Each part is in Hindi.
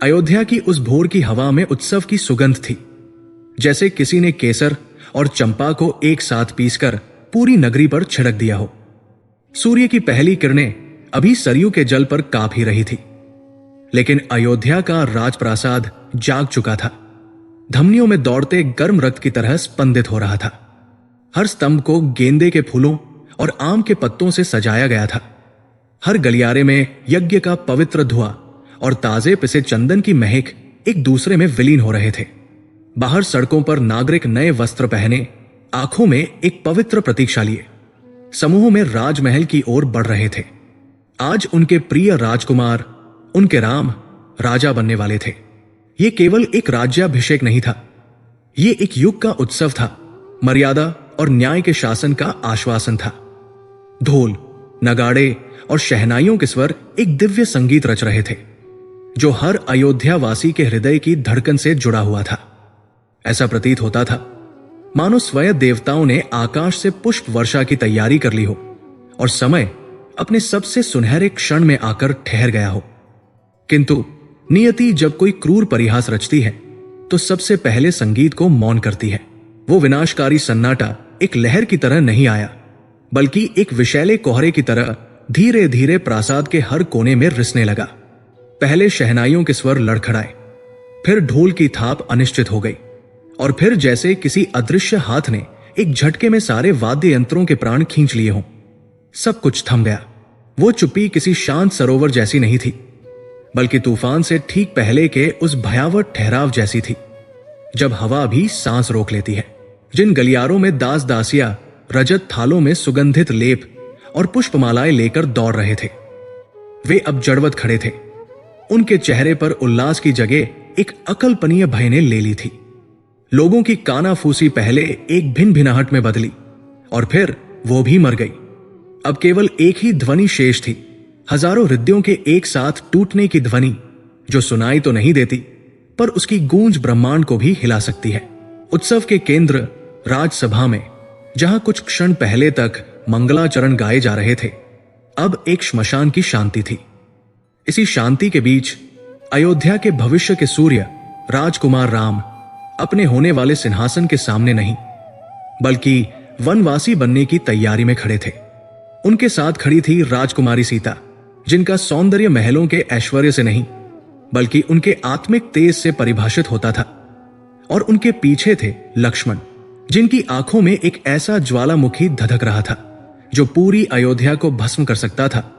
अयोध्या की उस भोर की हवा में उत्सव की सुगंध थी, जैसे किसी ने केसर और चंपा को एक साथ पीसकर पूरी नगरी पर छिड़क दिया हो। सूर्य की पहली किरणें अभी सरयू के जल पर कांप ही रही थी, लेकिन अयोध्या का राजप्रासाद जाग चुका था। धमनियों में दौड़ते गर्म रक्त की तरह स्पंदित हो रहा था। हर स्तंभ को गेंदे के फूलों और आम के पत्तों से सजाया गया था। हर गलियारे में यज्ञ का पवित्र धुआं और ताजे पिसे चंदन की महक एक दूसरे में विलीन हो रहे थे। बाहर सड़कों पर नागरिक नए वस्त्र पहने, आंखों में एक पवित्र प्रतीक्षा लिए समूहों में राजमहल की ओर बढ़ रहे थे। आज उनके प्रिय राजकुमार, उनके राम, राजा बनने वाले थे। यह केवल एक राज्याभिषेक नहीं था, यह एक युग का उत्सव था। मर्यादा और न्याय के शासन का आश्वासन था। ढोल, नगाड़े और शहनाइयों के स्वर एक दिव्य संगीत रच रहे थे, जो हर अयोध्यावासी के हृदय की धड़कन से जुड़ा हुआ था। ऐसा प्रतीत होता था मानो स्वयं देवताओं ने आकाश से पुष्प वर्षा की तैयारी कर ली हो और समय अपने सबसे सुनहरे क्षण में आकर ठहर गया हो। किंतु नियति जब कोई क्रूर परिहास रचती है तो सबसे पहले संगीत को मौन करती है। वो विनाशकारी सन्नाटा एक लहर की तरह नहीं आया, बल्कि एक विषैले कोहरे की तरह धीरे धीरे प्रासाद के हर कोने में रिसने लगा। पहले शहनाइयों के स्वर लड़खड़ाए, फिर ढोल की थाप अनिश्चित हो गई, और फिर जैसे किसी अदृश्य हाथ ने एक झटके में सारे वाद्य यंत्रों के प्राण खींच लिए हों। सब कुछ थम गया। वो चुप्पी किसी शांत सरोवर जैसी नहीं थी, बल्कि तूफान से ठीक पहले के उस भयावह ठहराव जैसी थी, जब हवा भी सांस रोक लेती है। जिन गलियारों में दास दासियां रजत थालों में सुगंधित लेप और पुष्पमालाएं लेकर दौड़ रहे थे, वे अब जड़वत खड़े थे। उनके चेहरे पर उल्लास की जगह एक अकल्पनीय भय ने ले ली थी। लोगों की कानाफूसी पहले एक भिन भिनाहट में बदली और फिर वो भी मर गई। अब केवल एक ही ध्वनि शेष थी, हजारों हृदयों के एक साथ टूटने की ध्वनि, जो सुनाई तो नहीं देती, पर उसकी गूंज ब्रह्मांड को भी हिला सकती है। उत्सव के केंद्र राजसभा में, जहां कुछ क्षण पहले तक मंगलाचरण गाए जा रहे थे, अब एक श्मशान की शांति थी। इसी शांति के बीच अयोध्या के भविष्य के सूर्य राजकुमार राम अपने होने वाले सिंहासन के सामने नहीं, बल्कि वनवासी बनने की तैयारी में खड़े थे। उनके साथ खड़ी थी राजकुमारी सीता, जिनका सौंदर्य महलों के ऐश्वर्य से नहीं, बल्कि उनके आत्मिक तेज से परिभाषित होता था। और उनके पीछे थे लक्ष्मण, जिनकी आंखों में एक ऐसा ज्वालामुखी धधक रहा था जो पूरी अयोध्या को भस्म कर सकता था,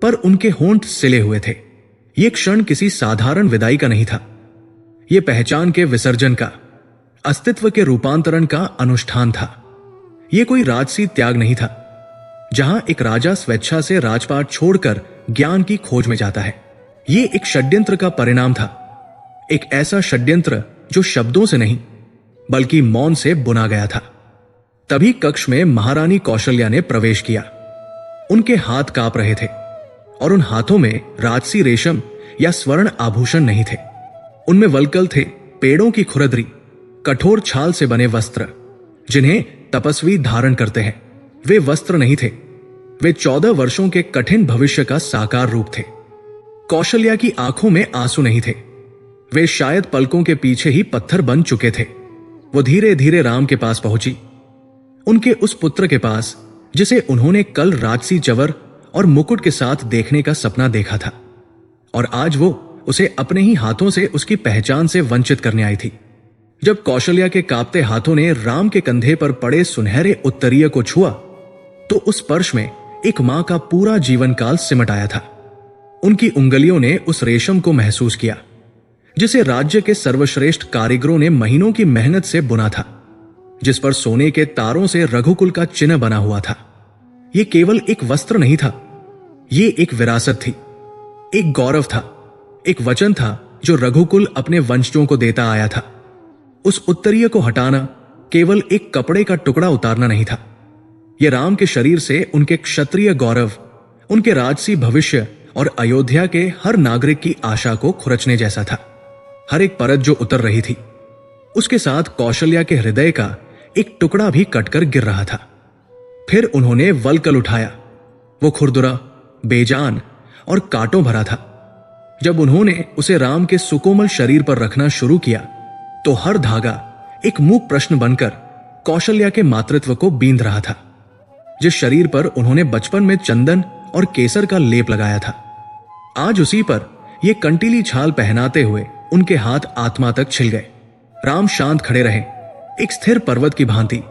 पर उनके होंठ सिले हुए थे। यह क्षण किसी साधारण विदाई का नहीं था, यह पहचान के विसर्जन का, अस्तित्व के रूपांतरण का अनुष्ठान था। यह कोई राजसी त्याग नहीं था, जहां एक राजा स्वेच्छा से राजपाट छोड़कर ज्ञान की खोज में जाता है। यह एक षड्यंत्र का परिणाम था, एक ऐसा षड्यंत्र जो शब्दों से नहीं, बल्कि मौन से बुना गया था। तभी कक्ष में महारानी कौशल्या ने प्रवेश किया। उनके हाथ कांप रहे थे, और उन हाथों में राजसी रेशम या स्वर्ण आभूषण नहीं थे। उनमें वलकल थे पेड़ों की खुरदरी, कठोर छाल से बने वस्त्र, जिन्हें तपस्वी धारण करते हैं। वे वस्त्र नहीं थे, वे 14 वर्षों के कठिन भविष्य का साकार रूप थे। कौशल्या की आंखों में आंसू नहीं थे, वे शायद पलकों के पीछे ही पत्थर बन चुके थे। वो धीरे धीरे राम के पास पहुंची, उनके उस पुत्र के पास जिसे उन्होंने कल राजसी जवर और मुकुट के साथ देखने का सपना देखा था, और आज वो उसे अपने ही हाथों से उसकी पहचान से वंचित करने आई थी। जब कौशल्या के कांपते हाथों ने राम के कंधे पर पड़े सुनहरे उत्तरीय को छुआ, तो उस स्पर्श में एक मां का पूरा जीवन काल सिमट आया था। उनकी उंगलियों ने उस रेशम को महसूस किया, जिसे राज्य के सर्वश्रेष्ठ कारीगरों ने महीनों की मेहनत से बुना था, जिस पर सोने के तारों से रघुकुल का चिन्ह बना हुआ था। यह केवल एक वस्त्र नहीं था, यह एक विरासत थी, एक गौरव था, एक वचन था जो रघुकुल अपने वंशजों को देता आया था। उस उत्तरीय को हटाना केवल एक कपड़े का टुकड़ा उतारना नहीं था, यह राम के शरीर से उनके क्षत्रिय गौरव, उनके राजसी भविष्य और अयोध्या के हर नागरिक की आशा को खुरचने जैसा था। हर एक परत जो उतर रही थी, उसके साथ कौशल्या के हृदय का एक टुकड़ा भी कटकर गिर रहा था। फिर उन्होंने वलकल उठाया। वो खुरदुरा, बेजान और कांटों भरा था, जब उन्होंने उसे राम के सुकोमल शरीर पर रखना शुरू किया तो हर धागा एक मूक प्रश्न बनकर कौशल्या के मातृत्व को बींध रहा था। जिस शरीर पर उन्होंने बचपन में चंदन और केसर का लेप लगाया था, आज उसी पर यह कंटीली छाल पहनाते हुए उनके हाथ आत्मा तक छिल गए। राम शांत खड़े रहे, एक स्थिर पर्वत की भांति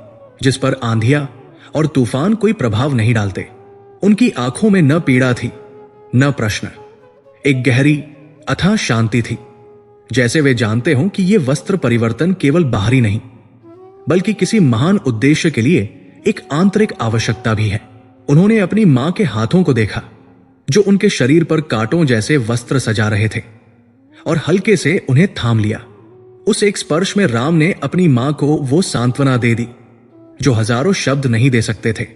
जिस पर आंधिया और तूफान कोई प्रभाव नहीं डालते। उनकी आंखों में न पीड़ा थी न प्रश्न, एक गहरी अथाह शांति थी, जैसे वे जानते हों कि यह वस्त्र परिवर्तन केवल बाहरी नहीं बल्कि किसी महान उद्देश्य के लिए एक आंतरिक आवश्यकता भी है। उन्होंने अपनी मां के हाथों को देखा जो उनके शरीर पर कांटों जैसे वस्त्र सजा रहे थे और हल्के से उन्हें थाम लिया। उस एक स्पर्श में राम ने अपनी मां को वो सांत्वना दे दी जो हजारों शब्द नहीं दे सकते थे।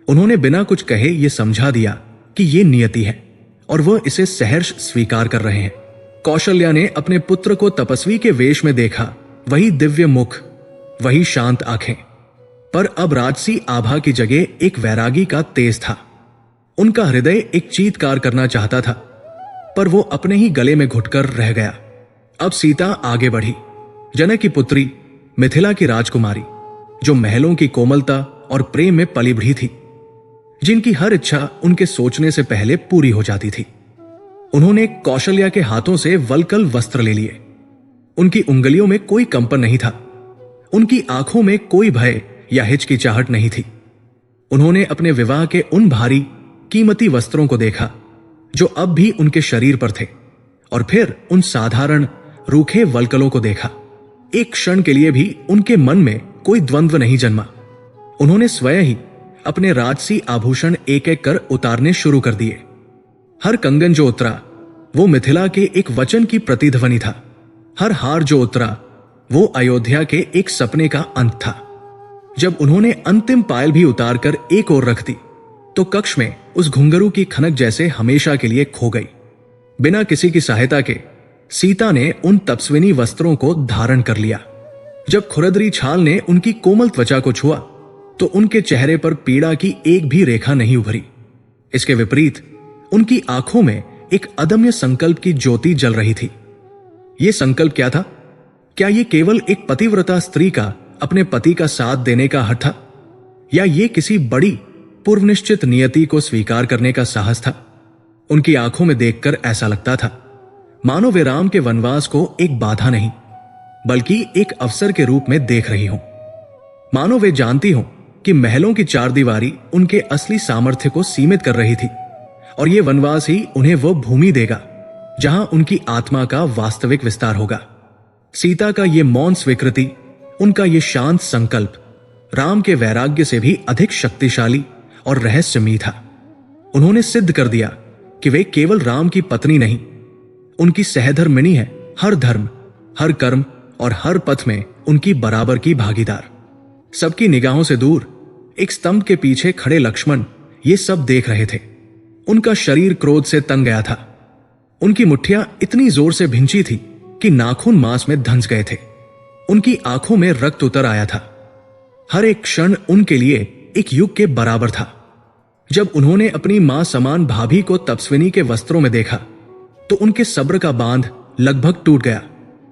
उन्होंने बिना कुछ कहे यह समझा दिया कि यह नियति है और वह इसे सहर्ष स्वीकार कर रहे हैं। कौशल्या ने अपने पुत्र को तपस्वी के वेश में देखा, वही दिव्य मुख, वही शांत आंखें, पर अब राजसी आभा की जगह एक वैरागी का तेज था। उनका हृदय एक चीत्कार करना चाहता था पर वो अपने ही गले में घुटकर रह गया। अब सीता आगे बढ़ी, जनक की पुत्री, मिथिला की राजकुमारी, जो महलों की कोमलता और प्रेम में पली बढ़ी थी, जिनकी हर इच्छा उनके सोचने से पहले पूरी हो जाती थी। उन्होंने कौशल्या के हाथों से वलकल वस्त्र ले लिए। उनकी उंगलियों में कोई कंपन नहीं था, उनकी आंखों में कोई भय या हिचकिचाहट नहीं थी। उन्होंने अपने विवाह के उन भारी कीमती वस्त्रों को देखा जो अब भी उनके शरीर पर थे और फिर उन साधारण रूखे वलकलों को देखा। एक क्षण के लिए भी उनके मन में कोई द्वंद्व नहीं जन्मा। उन्होंने स्वयं ही अपने राजसी आभूषण एक एक कर उतारने शुरू कर दिए। हर कंगन जो उतरा वो मिथिला के एक वचन की प्रतिध्वनि था। हर हार जो उतरा वो अयोध्या के एक सपने का अंत था। जब उन्होंने अंतिम पायल भी उतारकर एक ओर रख दी तो कक्ष में उस घुंघरू की खनक जैसे हमेशा के लिए खो गई। बिना किसी की सहायता के सीता ने उन तपस्विनी वस्त्रों को धारण कर लिया। जब खुरदरी छाल ने उनकी कोमल त्वचा को छुआ तो उनके चेहरे पर पीड़ा की एक भी रेखा नहीं उभरी। इसके विपरीत उनकी आंखों में एक अदम्य संकल्प की ज्योति जल रही थी। यह संकल्प क्या था? क्या यह केवल एक पतिव्रता स्त्री का अपने पति का साथ देने का हठ था, या यह किसी बड़ी पूर्वनिश्चित नियति को स्वीकार करने का साहस था? उनकी आंखों में देखकर ऐसा लगता था मानो वे राम के वनवास को एक बाधा नहीं बल्कि एक अवसर के रूप में देख रही हों। मानो वे जानती हों कि महलों की चारदीवारी उनके असली सामर्थ्य को सीमित कर रही थी और यह वनवास ही उन्हें वह भूमि देगा जहां उनकी आत्मा का वास्तविक विस्तार होगा। सीता का यह मौन स्वीकृति, उनका यह शांत संकल्प राम के वैराग्य से भी अधिक शक्तिशाली और रहस्यमयी था। उन्होंने सिद्ध कर दिया कि वे केवल राम की पत्नी नहीं, उनकी सहधर्मिणी है। हर धर्म, हर कर्म और हर पथ में उनकी बराबर की भागीदार। सबकी निगाहों से दूर एक स्तंभ के पीछे खड़े लक्ष्मण ये सब देख रहे थे। उनका शरीर क्रोध से तंग गया था। उनकी मुट्ठियां इतनी जोर से भिंची थी कि नाखून मांस में धंस गए थे। उनकी आंखों में रक्त उतर आया था। हर एक क्षण उनके लिए एक युग के बराबर था। जब उन्होंने अपनी मां समान भाभी को तपस्विनी के वस्त्रों में देखा तो उनके सब्र का बांध लगभग टूट गया।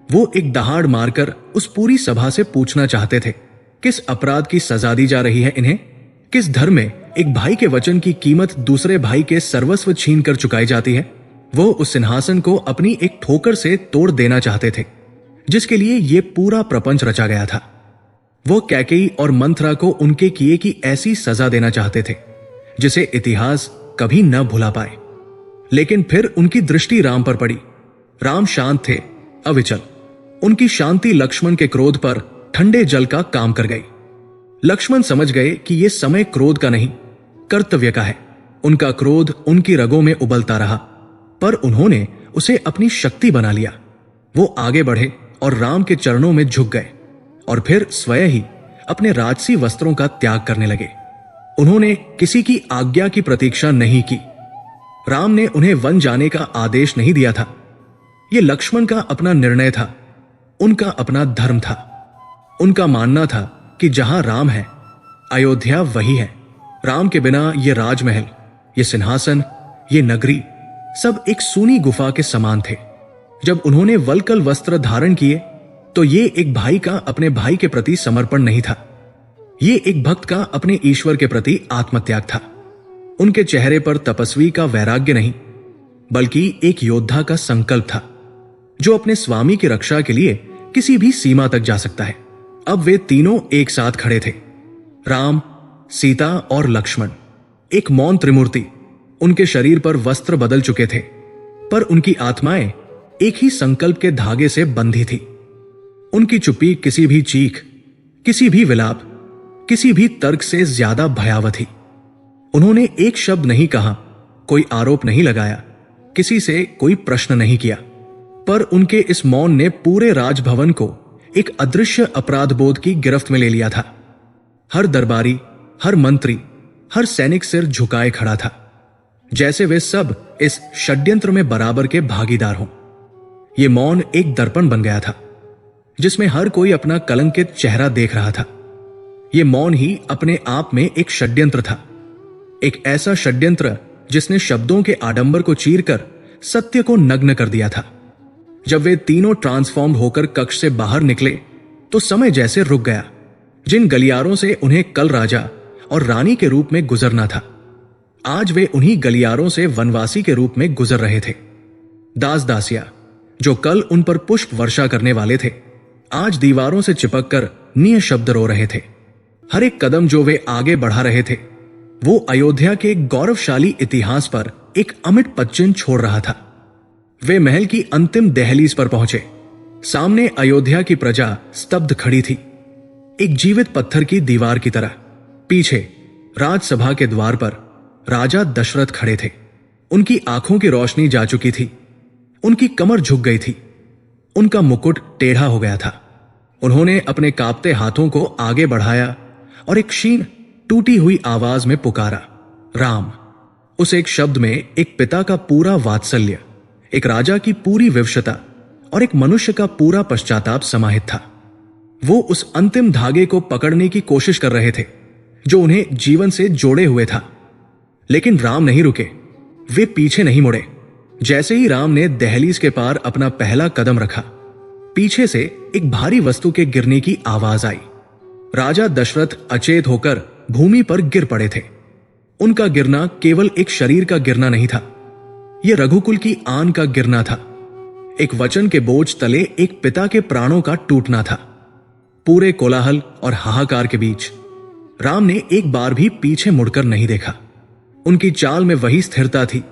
वो एक दहाड़ मारकर उस पूरी सभा से पूछना चाहते थे, किस अपराध की सजा दी जा रही है इन्हें? किस धर्म में एक भाई के वचन की कीमत दूसरे भाई के सर्वस्व छीन कर चुकाई जाती है? वो उस सिंहासन को अपनी एक ठोकर से तोड़ देना चाहते थे जिसके लिए ये पूरा प्रपंच रचा गया था। वो कैकेयी और मंथरा को उनके किए की ऐसी सजा देना चाहते थे जिसे इतिहास कभी न भुला पाए। लेकिन फिर उनकी दृष्टि राम पर पड़ी। राम शांत थे, अविचल। उनकी शांति लक्ष्मण के क्रोध पर ठंडे जल का काम कर गई। लक्ष्मण समझ गए कि यह समय क्रोध का नहीं, कर्तव्य का है। उनका क्रोध उनकी रगों में उबलता रहा पर उन्होंने उसे अपनी शक्ति बना लिया। वो आगे बढ़े और राम के चरणों में झुक गए और फिर स्वयं ही अपने राजसी वस्त्रों का त्याग करने लगे। उन्होंने किसी की आज्ञा की प्रतीक्षा नहीं की। राम ने उन्हें वन जाने का आदेश नहीं दिया था। यह लक्ष्मण का अपना निर्णय था, उनका अपना धर्म था। उनका मानना था कि जहां राम है अयोध्या वही है। राम के बिना ये राजमहल, ये सिंहासन, ये नगरी सब एक सूनी गुफा के समान थे। जब उन्होंने वल्कल वस्त्र धारण किए तो ये एक भाई का अपने भाई के प्रति समर्पण नहीं था, ये एक भक्त का अपने ईश्वर के प्रति आत्मत्याग था। उनके चेहरे पर तपस्वी का वैराग्य नहीं, बल्कि एक योद्धा का संकल्प था जो अपने स्वामी की रक्षा के लिए किसी भी सीमा तक जा सकता है। अब वे तीनों एक साथ खड़े थे, राम, सीता और लक्ष्मण, एक मौन त्रिमूर्ति। उनके शरीर पर वस्त्र बदल चुके थे, पर उनकी आत्माएं एक ही संकल्प के धागे से बंधी थी। उनकी चुप्पी किसी भी चीख, किसी भी विलाप, किसी भी तर्क से ज्यादा भयावह थी। उन्होंने एक शब्द नहीं कहा, कोई आरोप नहीं लगाया, किसी से कोई प्रश्न नहीं किया, पर उनके इस मौन ने पूरे राजभवन को एक अदृश्य अपराध बोध की गिरफ्त में ले लिया था। हर दरबारी, हर मंत्री, हर सैनिक सिर झुकाए खड़ा था, जैसे वे सब इस षड्यंत्र में बराबर के भागीदार हों। यह मौन एक दर्पण बन गया था जिसमें हर कोई अपना कलंकित चेहरा देख रहा था। यह मौन ही अपने आप में एक षड्यंत्र था, एक ऐसा षड्यंत्र जिसने शब्दों के आडंबर को चीरकर सत्य को नग्न कर दिया था। जब वे तीनों ट्रांसफॉर्म होकर कक्ष से बाहर निकले तो समय जैसे रुक गया। जिन गलियारों से उन्हें कल राजा और रानी के रूप में गुजरना था, आज वे उन्हीं गलियारों से वनवासी के रूप में गुजर रहे थे। दास दासिया जो कल उन पर पुष्प वर्षा करने वाले थे, आज दीवारों से चिपककर निःशब्द रो रहे थे। हर एक कदम जो वे आगे बढ़ा रहे थे वो अयोध्या के गौरवशाली इतिहास पर एक अमिट पदचिन्ह छोड़ रहा था। वे महल की अंतिम दहलीज पर पहुंचे। सामने अयोध्या की प्रजा स्तब्ध खड़ी थी, एक जीवित पत्थर की दीवार की तरह। पीछे राजसभा के द्वार पर राजा दशरथ खड़े थे। उनकी आंखों की रोशनी जा चुकी थी, उनकी कमर झुक गई थी, उनका मुकुट टेढ़ा हो गया था। उन्होंने अपने कांपते हाथों को आगे बढ़ाया और एक क्षीण टूटी हुई आवाज में पुकारा, राम। उस एक शब्द में एक पिता का पूरा वात्सल्य, एक राजा की पूरी विवशता और एक मनुष्य का पूरा पश्चाताप समाहित था। वो उस अंतिम धागे को पकड़ने की कोशिश कर रहे थे जो उन्हें जीवन से जोड़े हुए था। लेकिन राम नहीं रुके, वे पीछे नहीं मुड़े। जैसे ही राम ने दहलीज के पार अपना पहला कदम रखा, पीछे से एक भारी वस्तु के गिरने की आवाज आई। राजा दशरथ अचेत होकर भूमि पर गिर पड़े थे। उनका गिरना केवल एक शरीर का गिरना नहीं था, यह रघुकुल की आन का गिरना था। एक वचन के बोझ तले एक पिता के प्राणों का टूटना था। पूरे कोलाहल और हाहाकार के बीच राम ने एक बार भी पीछे मुड़कर नहीं देखा। उनकी चाल में वही स्थिरता थी,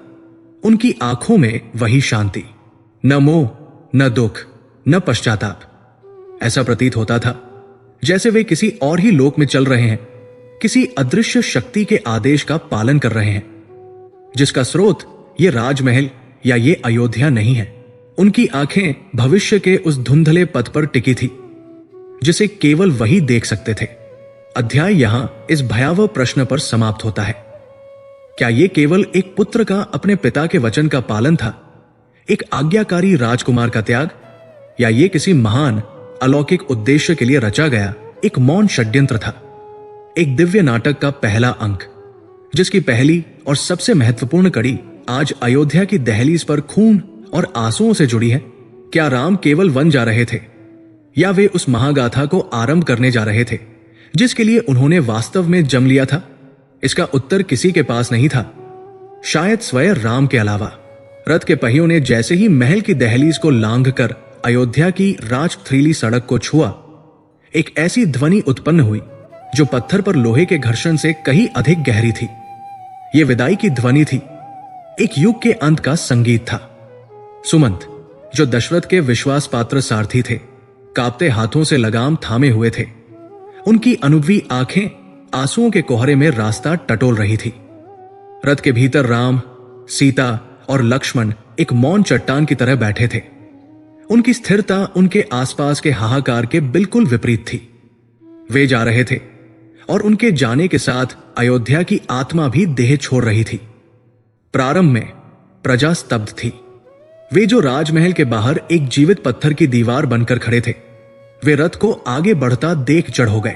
उनकी आंखों में वही शांति। न मोह, न दुख, न पश्चाताप। ऐसा प्रतीत होता था जैसे वे किसी और ही लोक में चल रहे हैं, किसी अदृश्य शक्ति के आदेश का पालन कर रहे हैं, जिसका स्रोत ये राजमहल या ये अयोध्या नहीं है। उनकी आंखें भविष्य के उस धुंधले पथ पर टिकी थी जिसे केवल वही देख सकते थे। अध्याय यहां इस भयावह प्रश्न पर समाप्त होता है। क्या यह केवल एक पुत्र का अपने पिता के वचन का पालन था, एक आज्ञाकारी राजकुमार का त्याग, या ये किसी महान अलौकिक उद्देश्य के लिए रचा गया एक मौन षड्यंत्र था? एक दिव्य नाटक का पहला अंक, जिसकी पहली और सबसे महत्वपूर्ण कड़ी आज अयोध्या की दहलीज पर खून और आंसुओं से जुड़ी है। क्या राम केवल वन जा रहे थे, या वे उस महागाथा को आरंभ करने जा रहे थे जिसके लिए उन्होंने वास्तव में जन्म लिया था? इसका उत्तर किसी के पास नहीं था, शायद स्वयं राम के अलावा। रथ के पहियों ने जैसे ही महल की दहलीज को लांघकर अयोध्या की राजपथरीली सड़क को छुआ, एक ऐसी ध्वनि उत्पन्न हुई जो पत्थर पर लोहे के घर्षण से कहीं अधिक गहरी थी। यह विदाई की ध्वनि थी, एक युग के अंत का संगीत था। सुमंत, जो दशरथ के विश्वास पात्र सारथी थे, कांपते हाथों से लगाम थामे हुए थे। उनकी अनुभवी आंखें आंसुओं के कोहरे में रास्ता टटोल रही थी। रथ के भीतर राम, सीता और लक्ष्मण एक मौन चट्टान की तरह बैठे थे। उनकी स्थिरता उनके आसपास के हाहाकार के बिल्कुल विपरीत थी। वे जा रहे थे और उनके जाने के साथ अयोध्या की आत्मा भी देह छोड़ रही थी। प्रारंभ में प्रजा स्तब्ध थी। वे जो राजमहल के बाहर एक जीवित पत्थर की दीवार बनकर खड़े थे, वे रथ को आगे बढ़ता देख जड़ हो गए।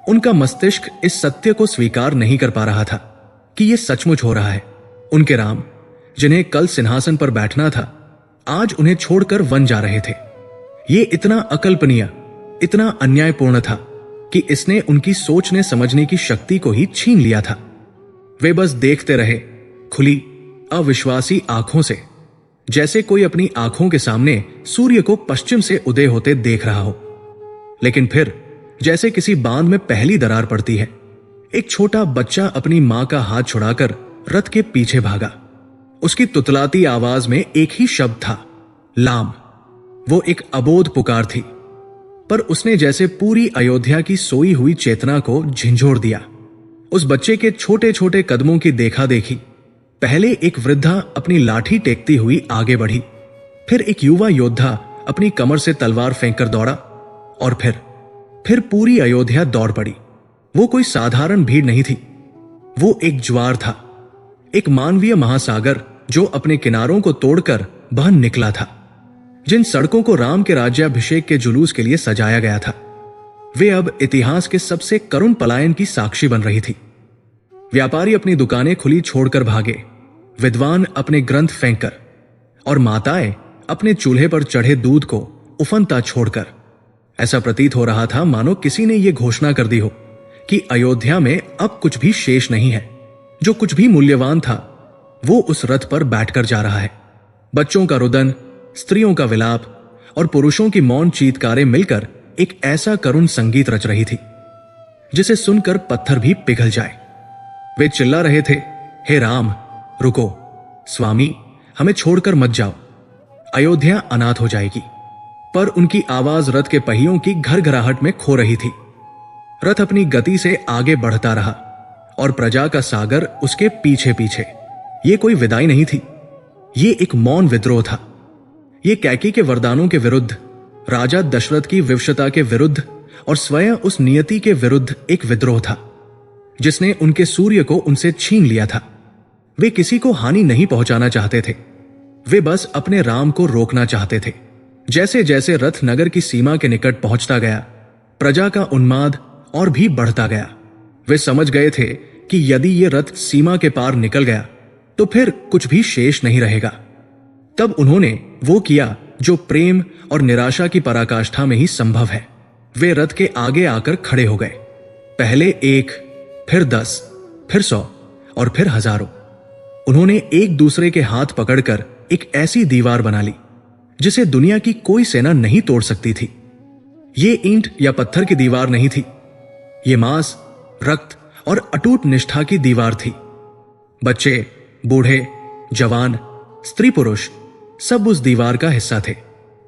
उनका मस्तिष्क इस सत्य को स्वीकार नहीं कर पा रहा था कि यह सचमुच हो रहा है। उनके राम, जिन्हें कल सिंहासन पर बैठना था, आज उन्हें छोड़कर वन जा रहे थे। ये इतना अकल्पनीय, इतना अन्यायपूर्ण था कि इसने उनकी सोचने समझने की शक्ति को ही छीन लिया था। वे बस देखते रहे, खुली अविश्वासी आंखों से, जैसे कोई अपनी आंखों के सामने सूर्य को पश्चिम से उदय होते देख रहा हो। लेकिन फिर जैसे किसी बांध में पहली दरार पड़ती है, एक छोटा बच्चा अपनी मां का हाथ छुड़ाकर रथ के पीछे भागा। उसकी तुतलाती आवाज में एक ही शब्द था, लाम। वो एक अबोध पुकार थी, पर उसने जैसे पूरी अयोध्या की सोई हुई चेतना को झिंझोड़ दिया। उस बच्चे के छोटे छोटे कदमों की देखा देखी पहले एक वृद्धा अपनी लाठी टेकती हुई आगे बढ़ी, फिर एक युवा योद्धा अपनी कमर से तलवार फेंककर दौड़ा, और फिर पूरी अयोध्या दौड़ पड़ी। वो कोई साधारण भीड़ नहीं थी, वो एक ज्वार था, एक मानवीय महासागर जो अपने किनारों को तोड़कर बह निकला था। जिन सड़कों को राम के राज्याभिषेक के जुलूस के लिए सजाया गया था, वे अब इतिहास के सबसे करुण पलायन की साक्षी बन रही थी। व्यापारी अपनी दुकानें खुली छोड़कर भागे, विद्वान अपने ग्रंथ फेंककर, और माताएं अपने चूल्हे पर चढ़े दूध को उफनता छोड़कर। ऐसा प्रतीत हो रहा था मानो किसी ने यह घोषणा कर दी हो कि अयोध्या में अब कुछ भी शेष नहीं है। जो कुछ भी मूल्यवान था वो उस रथ पर बैठकर जा रहा है। बच्चों का रुदन, स्त्रियों का विलाप और पुरुषों की मौन चीत्कारें मिलकर एक ऐसा करुण संगीत रच रही थी जिसे सुनकर पत्थर भी पिघल जाए। वे चिल्ला रहे थे, हे राम, रुको, स्वामी, हमें छोड़कर मत जाओ, अयोध्या अनाथ हो जाएगी। पर उनकी आवाज रथ के पहियों की घरघराहट में खो रही थी। रथ अपनी गति से आगे बढ़ता रहा और प्रजा का सागर उसके पीछे पीछे। ये कोई विदाई नहीं थी, ये एक मौन विद्रोह था। ये कैकी के वरदानों के विरुद्ध, राजा दशरथ की विवशता के विरुद्ध और स्वयं उस नियति के विरुद्ध एक विद्रोह था जिसने उनके सूर्य को उनसे छीन लिया था। वे किसी को हानि नहीं पहुंचाना चाहते थे, वे बस अपने राम को रोकना चाहते थे। जैसे जैसे रथ नगर की सीमा के निकट पहुंचता गया, प्रजा का उन्माद और भी बढ़ता गया। वे समझ गए थे कि यदि ये रथ सीमा के पार निकल गया तो फिर कुछ भी शेष नहीं रहेगा। तब उन्होंने वो किया जो प्रेम और निराशा की पराकाष्ठा में ही संभव है। वे रथ के आगे आकर खड़े हो गए, पहले 1, फिर 10, फिर 100 और फिर हजारों। उन्होंने एक दूसरे के हाथ पकड़कर एक ऐसी दीवार बना ली जिसे दुनिया की कोई सेना नहीं तोड़ सकती थी। ये ईंट या पत्थर की दीवार नहीं थी, ये मांस, रक्त और अटूट निष्ठा की दीवार थी। बच्चे, बूढ़े, जवान, स्त्री पुरुष सब उस दीवार का हिस्सा थे।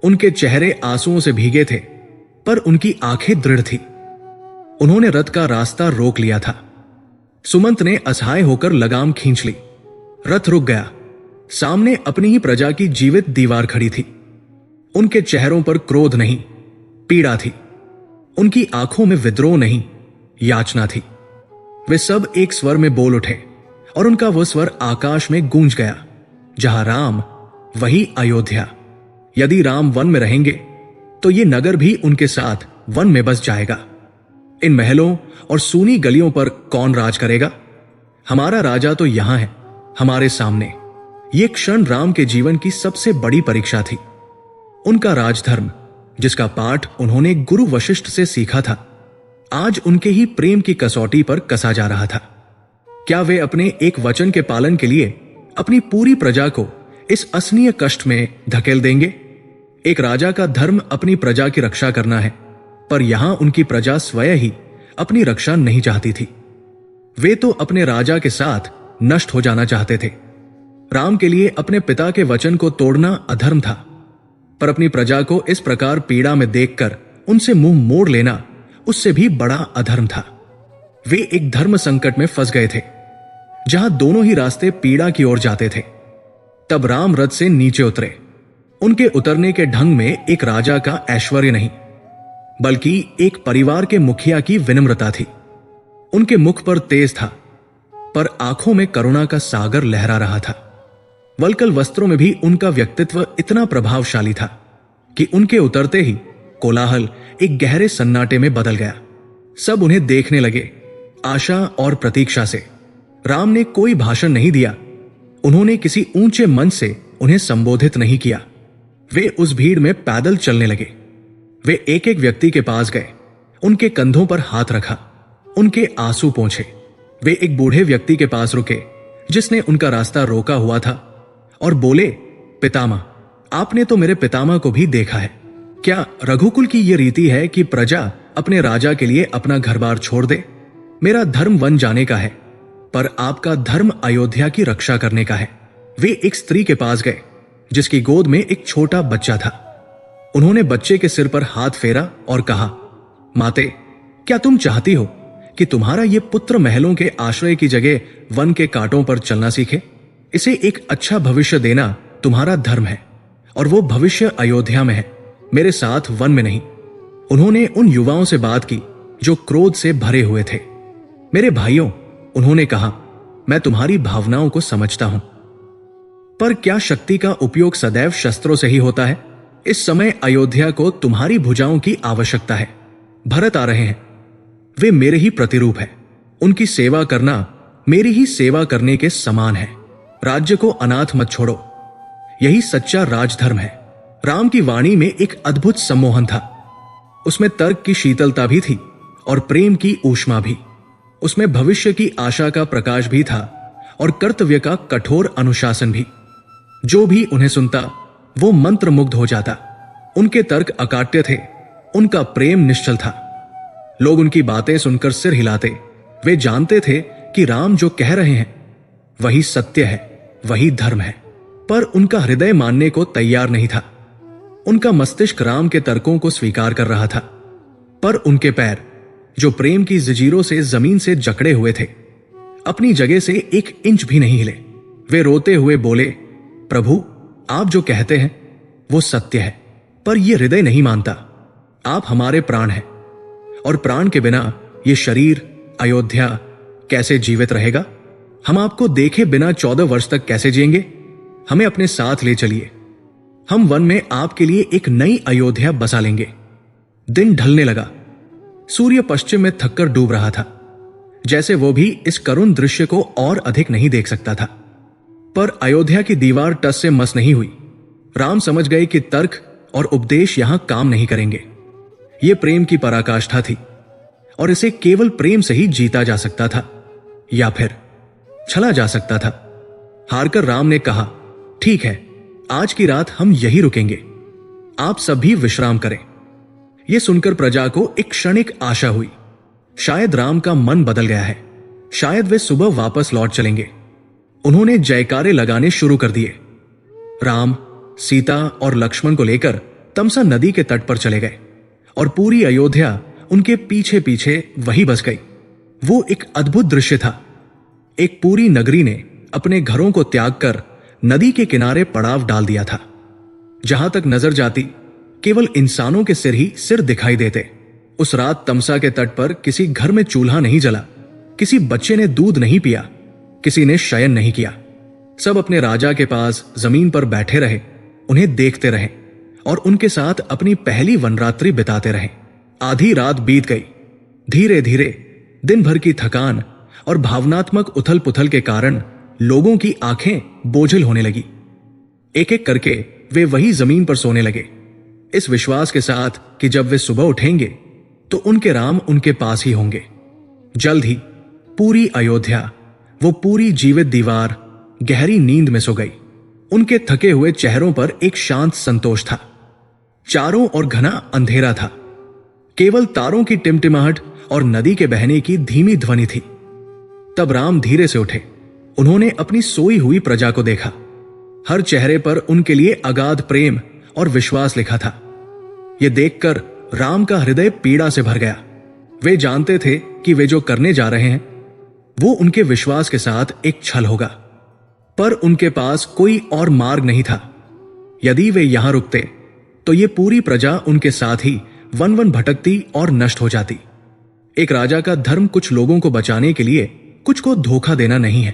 उनके चेहरे आंसुओं से भीगे थे, पर उनकी आंखें दृढ़ थी। उन्होंने रथ का रास्ता रोक लिया था। सुमंत ने असहाय होकर लगाम खींच ली। रथ रुक गया। सामने अपनी ही प्रजा की जीवित दीवार खड़ी थी। उनके चेहरों पर क्रोध नहीं, पीड़ा थी। उनकी आंखों में विद्रोह नहीं, याचना थी। वे सब एक स्वर में बोल उठे और उनका वह स्वर आकाश में गूंज गया, जहां राम वही अयोध्या। यदि राम वन में रहेंगे तो ये नगर भी उनके साथ वन में बस जाएगा। इन महलों और सूनी गलियों पर कौन राज करेगा? हमारा राजा तो यहां है, हमारे सामने। ये क्षण राम के जीवन की सबसे बड़ी परीक्षा थी। उनका राजधर्म, जिसका पाठ उन्होंने गुरु वशिष्ठ से सीखा था, आज उनके ही प्रेम की कसौटी पर कसा जा रहा था। क्या वे अपने एक वचन के पालन के लिए अपनी पूरी प्रजा को इस असनीय कष्ट में धकेल देंगे? एक राजा का धर्म अपनी प्रजा की रक्षा करना है, पर यहां उनकी प्रजा स्वयं ही अपनी रक्षा नहीं चाहती थी। वे तो अपने राजा के साथ नष्ट हो जाना चाहते थे। राम के लिए अपने पिता के वचन को तोड़ना अधर्म था, पर अपनी प्रजा को इस प्रकार पीड़ा में देखकर उनसे मुंह मोड़ लेना उससे भी बड़ा अधर्म था। वे एक धर्म संकट में फंस गए थे, जहां दोनों ही रास्ते पीड़ा की ओर जाते थे। तब राम रथ से नीचे उतरे। उनके उतरने के ढंग में एक राजा का ऐश्वर्य नहीं, बल्कि एक परिवार के मुखिया की विनम्रता थी। उनके मुख पर तेज था, पर आंखों में करुणा का सागर लहरा रहा था। वल्कल वस्त्रों में भी उनका व्यक्तित्व इतना प्रभावशाली था कि उनके उतरते ही कोलाहल एक गहरे सन्नाटे में बदल गया। सब उन्हें देखने लगे, आशा और प्रतीक्षा से। राम ने कोई भाषण नहीं दिया, उन्होंने किसी ऊंचे मंच से उन्हें संबोधित नहीं किया। वे उस भीड़ में पैदल चलने लगे। वे एक एक व्यक्ति के पास गए, उनके कंधों पर हाथ रखा, उनके आंसू पोंछे। वे एक बूढ़े व्यक्ति के पास रुके जिसने उनका रास्ता रोका हुआ था और बोले, पितामह, आपने तो मेरे पितामह को भी देखा है। क्या रघुकुल की यह रीति है कि प्रजा अपने राजा के लिए अपना घर बार छोड़ दे? मेरा धर्म वन जाने का है, पर आपका धर्म अयोध्या की रक्षा करने का है। वे एक स्त्री के पास गए जिसकी गोद में एक छोटा बच्चा था। उन्होंने बच्चे के सिर पर हाथ फेरा और कहा, माते, क्या तुम चाहती हो कि तुम्हारा ये पुत्र महलों के आश्रय की जगह वन के कांटों पर चलना सीखे? इसे एक अच्छा भविष्य देना तुम्हारा धर्म है, और वो भविष्य अयोध्या में है, मेरे साथ वन में नहीं। उन्होंने उन युवाओं से बात की जो क्रोध से भरे हुए थे। मेरे भाइयों, उन्होंने कहा, मैं तुम्हारी भावनाओं को समझता हूं, पर क्या शक्ति का उपयोग सदैव शस्त्रों से ही होता है? इस समय अयोध्या को तुम्हारी भुजाओं की आवश्यकता है। भरत आ रहे हैं, वे मेरे ही प्रतिरूप है। उनकी सेवा करना मेरी ही सेवा करने के समान है। राज्य को अनाथ मत छोड़ो, यही सच्चा राजधर्म है। राम की वाणी में एक अद्भुत सम्मोहन था। उसमें तर्क की शीतलता भी थी और प्रेम की ऊष्मा भी। उसमें भविष्य की आशा का प्रकाश भी था और कर्तव्य का कठोर अनुशासन भी। जो भी उन्हें सुनता वो मंत्रमुग्ध हो जाता। उनके तर्क अकाट्य थे, उनका प्रेम निश्चल था। लोग उनकी बातें सुनकर सिर हिलाते। वे जानते थे कि राम जो कह रहे हैं वही सत्य है, वही धर्म है, पर उनका हृदय मानने को तैयार नहीं था। उनका मस्तिष्क राम के तर्कों को स्वीकार कर रहा था, पर उनके पैर, जो प्रेम की जंजीरों से जमीन से जकड़े हुए थे, अपनी जगह से एक इंच भी नहीं हिले। वे रोते हुए बोले, प्रभु, आप जो कहते हैं वो सत्य है, पर यह हृदय नहीं मानता। आप हमारे प्राण हैं, और प्राण के बिना ये शरीर, अयोध्या कैसे जीवित रहेगा? हम आपको देखे बिना 14 वर्ष तक कैसे जिएंगे? हमें अपने साथ ले चलिए, हम वन में आपके लिए एक नई अयोध्या बसा लेंगे। दिन ढलने लगा। सूर्य पश्चिम में थककर डूब रहा था, जैसे वो भी इस करुण दृश्य को और अधिक नहीं देख सकता था। पर अयोध्या की दीवार टस से मस नहीं हुई। राम समझ गए कि तर्क और उपदेश यहां काम नहीं करेंगे। यह प्रेम की पराकाष्ठा थी, और इसे केवल प्रेम से ही जीता जा सकता था, या फिर छला जा सकता था। हारकर राम ने कहा, ठीक है, आज की रात हम यहीं रुकेंगे, आप सभी विश्राम करें। यह सुनकर प्रजा को एक क्षणिक आशा हुई। शायद राम का मन बदल गया है, शायद वे सुबह वापस लौट चलेंगे। उन्होंने जयकारे लगाने शुरू कर दिए। राम, सीता और लक्ष्मण को लेकर तमसा नदी के तट पर चले गए, और पूरी अयोध्या उनके पीछे पीछे वही बस गई। वो एक अद्भुत दृश्य था। एक पूरी नगरी ने अपने घरों को त्याग कर नदी के किनारे पड़ाव डाल दिया था। जहां तक नजर जाती, केवल इंसानों के सिर ही सिर दिखाई देते। उस रात तमसा के तट पर किसी घर में चूल्हा नहीं जला, किसी बच्चे ने दूध नहीं पिया, किसी ने शयन नहीं किया। सब अपने राजा के पास जमीन पर बैठे रहे, उन्हें देखते रहे और उनके साथ अपनी पहली वनरात्रि बिताते रहे। आधी रात बीत गई। धीरे धीरे दिन भर की थकान और भावनात्मक उथल पुथल के कारण लोगों की आंखें बोझिल होने लगी। एक एक करके वे वही जमीन पर सोने लगे, इस विश्वास के साथ कि जब वे सुबह उठेंगे तो उनके राम उनके पास ही होंगे। जल्द ही पूरी अयोध्या, वो पूरी जीवित दीवार गहरी नींद में सो गई। उनके थके हुए चेहरों पर एक शांत संतोष था। चारों ओर घना अंधेरा था, केवल तारों की टिमटिमाहट और नदी के बहने की धीमी ध्वनि थी। तब राम धीरे से उठे। उन्होंने अपनी सोई हुई प्रजा को देखा। हर चेहरे पर उनके लिए अगाध प्रेम और विश्वास लिखा था। यह देखकर राम का हृदय पीड़ा से भर गया। वे जानते थे कि वे जो करने जा रहे हैं वो उनके विश्वास के साथ एक छल होगा, पर उनके पास कोई और मार्ग नहीं था। यदि वे यहां रुकते तो ये पूरी प्रजा उनके साथ ही वन वन भटकती और नष्ट हो जाती। एक राजा का धर्म कुछ लोगों को बचाने के लिए कुछ को धोखा देना नहीं है,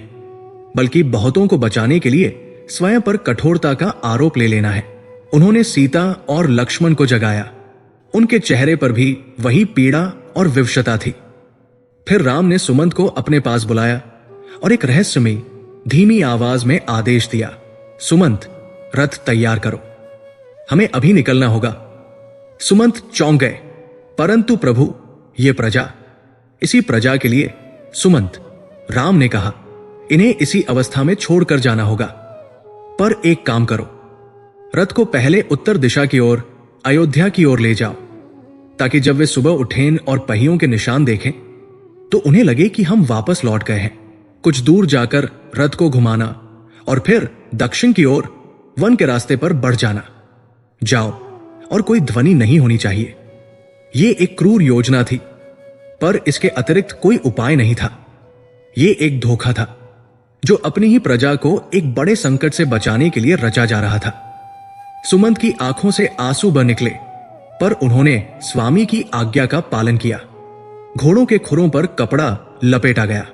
बल्कि बहुतों को बचाने के लिए स्वयं पर कठोरता का आरोप ले लेना है। उन्होंने सीता और लक्ष्मण को जगाया। उनके चेहरे पर भी वही पीड़ा और विवशता थी। फिर राम ने सुमंत को अपने पास बुलाया और एक रहस्यमयी धीमी आवाज में आदेश दिया, सुमंत, रथ तैयार करो, हमें अभी निकलना होगा। सुमंत चौंक गए, परंतु प्रभु, ये प्रजा, इसी प्रजा के लिए। सुमंत, राम ने कहा, इन्हें इसी अवस्था में छोड़कर जाना होगा। पर एक काम करो, रथ को पहले उत्तर दिशा की ओर, अयोध्या की ओर ले जाओ, ताकि जब वे सुबह उठें और पहियों के निशान देखें तो उन्हें लगे कि हम वापस लौट गए हैं। कुछ दूर जाकर रथ को घुमाना और फिर दक्षिण की ओर वन के रास्ते पर बढ़ जाना। जाओ, और कोई ध्वनि नहीं होनी चाहिए। यह एक क्रूर योजना थी, पर इसके अतिरिक्त कोई उपाय नहीं था। यह एक धोखा था जो अपनी ही प्रजा को एक बड़े संकट से बचाने के लिए रचा जा रहा था। सुमंत की आंखों से आंसू बह निकले, पर उन्होंने स्वामी की आज्ञा का पालन किया। घोड़ों के खुरों पर कपड़ा लपेटा गया,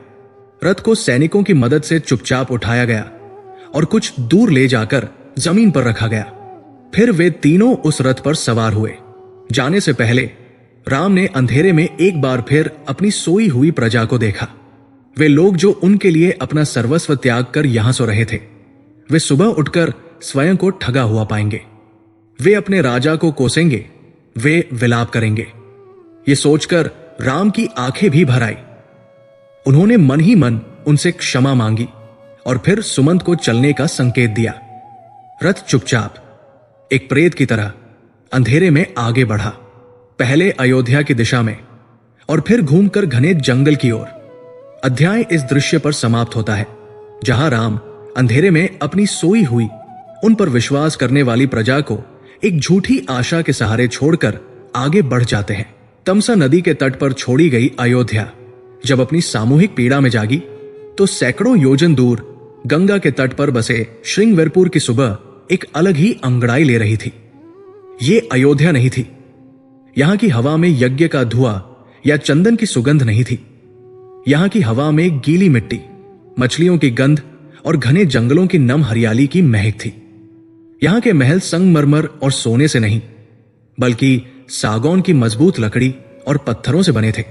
रथ को सैनिकों की मदद से चुपचाप उठाया गया और कुछ दूर ले जाकर जमीन पर रखा गया। फिर वे तीनों उस रथ पर सवार हुए। जाने से पहले राम ने अंधेरे में एक बार फिर अपनी सोई हुई प्रजा को देखा। वे लोग जो उनके लिए अपना सर्वस्व त्याग कर यहां सो रहे थे, वे सुबह उठकर स्वयं को ठगा हुआ पाएंगे। वे अपने राजा को कोसेंगे, वे विलाप करेंगे। ये सोचकर राम की आंखें भी भर आई। उन्होंने मन ही मन उनसे क्षमा मांगी और फिर सुमंत को चलने का संकेत दिया। रथ चुपचाप एक प्रेत की तरह अंधेरे में आगे बढ़ा, पहले अयोध्या की दिशा में और फिर घूमकर घने जंगल की ओर। अध्याय इस दृश्य पर समाप्त होता है, जहां राम अंधेरे में अपनी सोई हुई, उन पर विश्वास करने वाली प्रजा को एक झूठी आशा के सहारे छोड़कर आगे बढ़ जाते हैं। तमसा नदी के तट पर छोड़ी गई अयोध्या जब अपनी सामूहिक पीड़ा में जागी, तो सैकड़ों योजन दूर गंगा के तट पर बसे श्रृंगवेरपुर की सुबह एक अलग ही अंगड़ाई ले रही थी। ये अयोध्या नहीं थी। यहां की हवा में यज्ञ का धुआं या चंदन की सुगंध नहीं थी। यहां की हवा में गीली मिट्टी, मछलियों की गंध और घने जंगलों की नम हरियाली की महक थी। यहां के महल संगमरमर और सोने से नहीं, बल्कि सागौन की मजबूत लकड़ी और पत्थरों से बने थे,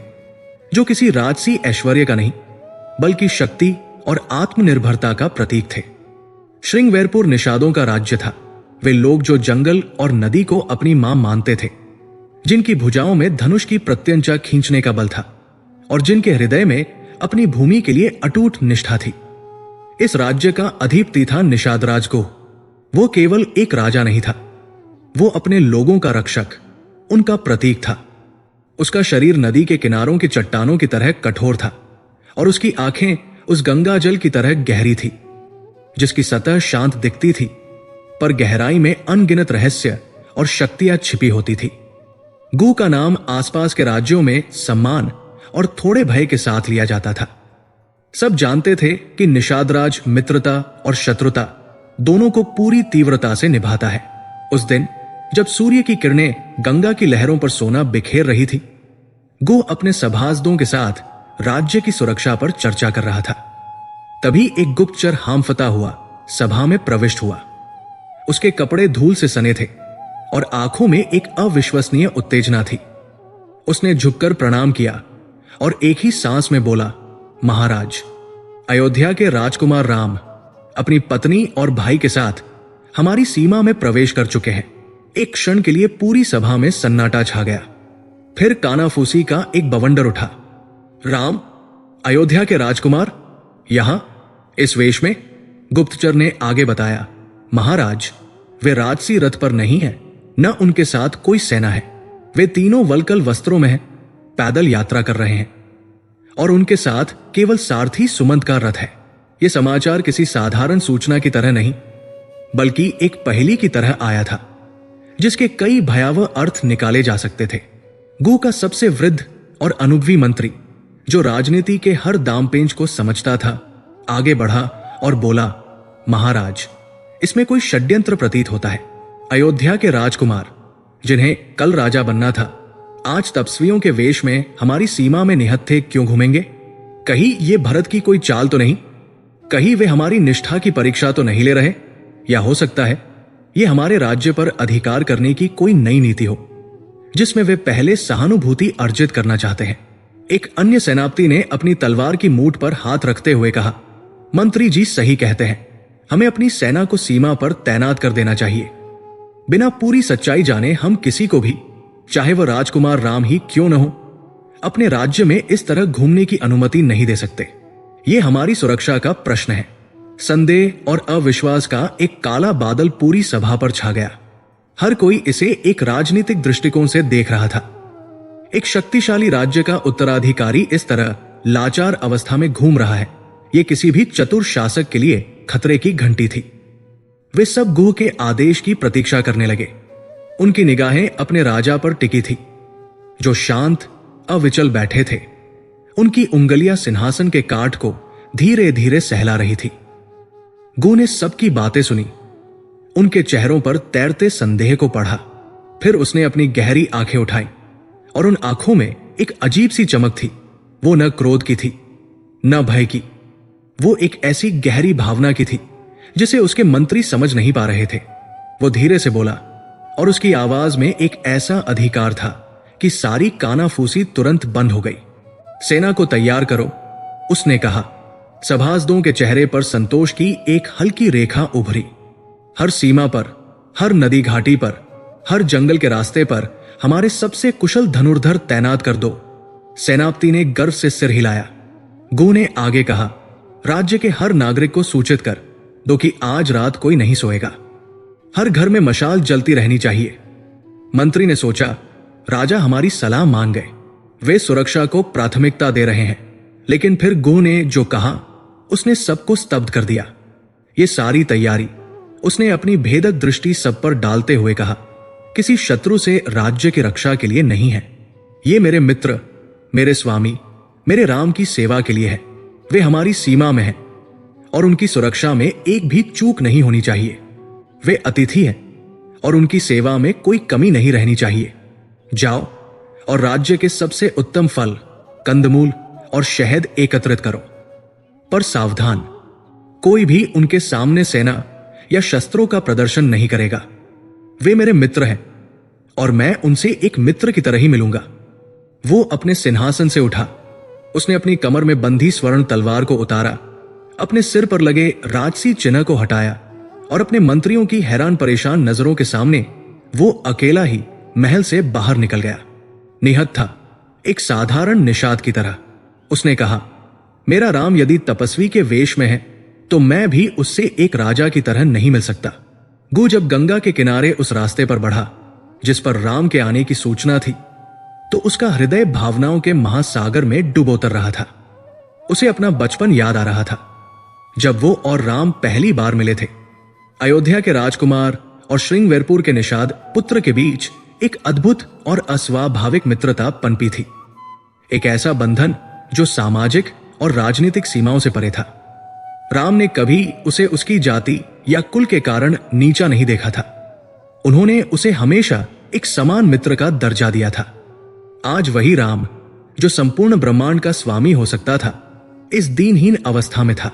जो किसी राजसी ऐश्वर्य का नहीं, बल्कि शक्ति और आत्मनिर्भरता का प्रतीक थे। श्रृंगवेरपुर निषादों का राज्य था। वे लोग जो जंगल और नदी को अपनी मां मानते थे, जिनकी भुजाओं में धनुष की प्रत्यंचा खींचने का बल था और जिनके हृदय में अपनी भूमि के लिए अटूट निष्ठा थी। इस राज्य का अधिपति था निषादराज को। वो केवल एक राजा नहीं था, वो अपने लोगों का रक्षक, उनका प्रतीक था। उसका शरीर नदी के किनारों की चट्टानों की तरह कठोर था और उसकी आंखें उस गंगा जल की तरह गहरी थी, जिसकी सतह शांत दिखती थी, पर गहराई में अनगिनत रहस्य और शक्तियां छिपी होती थी। गू का नाम आसपास के राज्यों में सम्मान और थोड़े भय के साथ लिया जाता था। सब जानते थे कि निषादराज मित्रता और शत्रुता दोनों को पूरी तीव्रता से निभाता है। उस दिन जब सूर्य की किरणें गंगा की लहरों पर सोना बिखेर रही थी, गो अपने सभासदों के साथ राज्य की सुरक्षा पर चर्चा कर रहा था। तभी एक गुप्तचर हामफता हुआ सभा में प्रविष्ट हुआ। उसके कपड़े धूल से सने थे और आंखों में एक अविश्वसनीय उत्तेजना थी। उसने झुककर प्रणाम किया और एक ही सांस में बोला, महाराज, अयोध्या के राजकुमार राम अपनी पत्नी और भाई के साथ हमारी सीमा में प्रवेश कर चुके हैं। एक क्षण के लिए पूरी सभा में सन्नाटा छा गया। फिर कानाफूसी का एक बवंडर उठा। राम, अयोध्या के राजकुमार, यहां इस वेश में? गुप्तचर ने आगे बताया, महाराज, वे राजसी रथ पर नहीं है, न उनके साथ कोई सेना है। वे तीनों वलकल वस्त्रों में हैं, पैदल यात्रा कर रहे हैं और उनके साथ केवल सारथी सुमंत का रथ है। यह समाचार किसी साधारण सूचना की तरह नहीं, बल्कि एक पहेली की तरह आया था, जिसके कई भयावह अर्थ निकाले जा सकते थे। गू का सबसे वृद्ध और अनुभवी मंत्री, जो राजनीति के हर दांवपेच को समझता था, आगे बढ़ा और बोला, महाराज, इसमें कोई षड्यंत्र प्रतीत होता है। अयोध्या के राजकुमार, जिन्हें कल राजा बनना था, आज तपस्वियों के वेश में हमारी सीमा में निहत्थे क्यों घूमेंगे? कहीं ये भरत की कोई चाल तो नहीं? कहीं वे हमारी निष्ठा की परीक्षा तो नहीं ले रहे? या हो सकता है ये हमारे राज्य पर अधिकार करने की कोई नई नीति हो, जिसमें वे पहले सहानुभूति अर्जित करना चाहते हैं। एक अन्य सेनापति ने अपनी तलवार की मूठ पर हाथ रखते हुए कहा, मंत्री जी सही कहते हैं, हमें अपनी सेना को सीमा पर तैनात कर देना चाहिए। बिना पूरी सच्चाई जाने हम किसी को भी, चाहे वह राजकुमार राम ही क्यों न हो, अपने राज्य में इस तरह घूमने की अनुमति नहीं दे सकते। यह हमारी सुरक्षा का प्रश्न है। संदेह और अविश्वास का एक काला बादल पूरी सभा पर छा गया। हर कोई इसे एक राजनीतिक दृष्टिकोण से देख रहा था। एक शक्तिशाली राज्य का उत्तराधिकारी इस तरह लाचार अवस्था में घूम रहा है, यह किसी भी चतुर शासक के लिए खतरे की घंटी थी। वे सब गुह के आदेश की प्रतीक्षा करने लगे। उनकी निगाहें अपने राजा पर टिकी थी, जो शांत अविचल बैठे थे। उनकी उंगलियां सिंहासन के काठ को धीरे धीरे सहला रही थी। गुह ने सबकी बातें सुनी, उनके चेहरों पर तैरते संदेह को पढ़ा। फिर उसने अपनी गहरी आंखें उठाई और उन आंखों में एक अजीब सी चमक थी। वो न क्रोध की थी, न भय की। वो एक ऐसी गहरी भावना की थी जिसे उसके मंत्री समझ नहीं पा रहे थे। वो धीरे से बोला और उसकी आवाज में एक ऐसा अधिकार था कि सारी कानाफूसी तुरंत बंद हो गई। सेना को तैयार करो, उसने कहा। सभासदों के चेहरे पर संतोष की एक हल्की रेखा उभरी। हर सीमा पर, हर नदी घाटी पर, हर जंगल के रास्ते पर हमारे सबसे कुशल धनुर्धर तैनात कर दो। सेनापति ने गर्व से सिर हिलाया। गू ने आगे कहा, राज्य के हर नागरिक को सूचित कर दो कि आज रात कोई नहीं सोएगा। हर घर में मशाल जलती रहनी चाहिए। मंत्री ने सोचा, राजा हमारी सलाह मान गए, वे सुरक्षा को प्राथमिकता दे रहे हैं। लेकिन फिर गू ने जो कहा उसने सबको स्तब्ध कर दिया। ये सारी तैयारी उसने अपनी भेदक दृष्टि सब पर डालते हुए कहा, किसी शत्रु से राज्य की रक्षा के लिए नहीं है। ये मेरे मित्र, मेरे स्वामी, मेरे राम की सेवा के लिए है। वे हमारी सीमा में हैं और उनकी सुरक्षा में एक भी चूक नहीं होनी चाहिए। वे अतिथि हैं और उनकी सेवा में कोई कमी नहीं रहनी चाहिए। जाओ और राज्य के सबसे उत्तम फल, कंदमूल और शहद एकत्रित करो। पर सावधान, कोई भी उनके सामने सेना या शस्त्रों का प्रदर्शन नहीं करेगा। वे मेरे मित्र हैं और मैं उनसे एक मित्र की तरह ही मिलूंगा। वो अपने सिंहासन से उठा। उसने अपनी कमर में बंधी स्वर्ण तलवार को उतारा, अपने सिर पर लगे राजसी चिन्ह को हटाया और अपने मंत्रियों की हैरान परेशान नजरों के सामने वो अकेला ही महल से बाहर निकल गया। निहत्था, एक साधारण निषाद की तरह। उसने कहा, मेरा राम यदि तपस्वी के वेश में है तो मैं भी उससे एक राजा की तरह नहीं मिल सकता। गू जब गंगा के किनारे उस रास्ते पर बढ़ा जिस पर राम के आने की सूचना थी, तो उसका हृदय भावनाओं के महासागर में डूब उतर रहा था। उसे अपना बचपन याद आ रहा था, जब वो और राम पहली बार मिले थे। अयोध्या के राजकुमार और श्रृंगवेरपुर के निषाद पुत्र के बीच एक अद्भुत और अस्वाभाविक मित्रता पनपी थी। एक ऐसा बंधन जो सामाजिक और राजनीतिक सीमाओं से परे था। राम ने कभी उसे उसकी जाति या कुल के कारण नीचा नहीं देखा था। उन्होंने उसे हमेशा एक समान मित्र का दर्जा दिया था। आज वही राम, जो संपूर्ण ब्रह्मांड का स्वामी हो सकता था, इस दीनहीन अवस्था में था।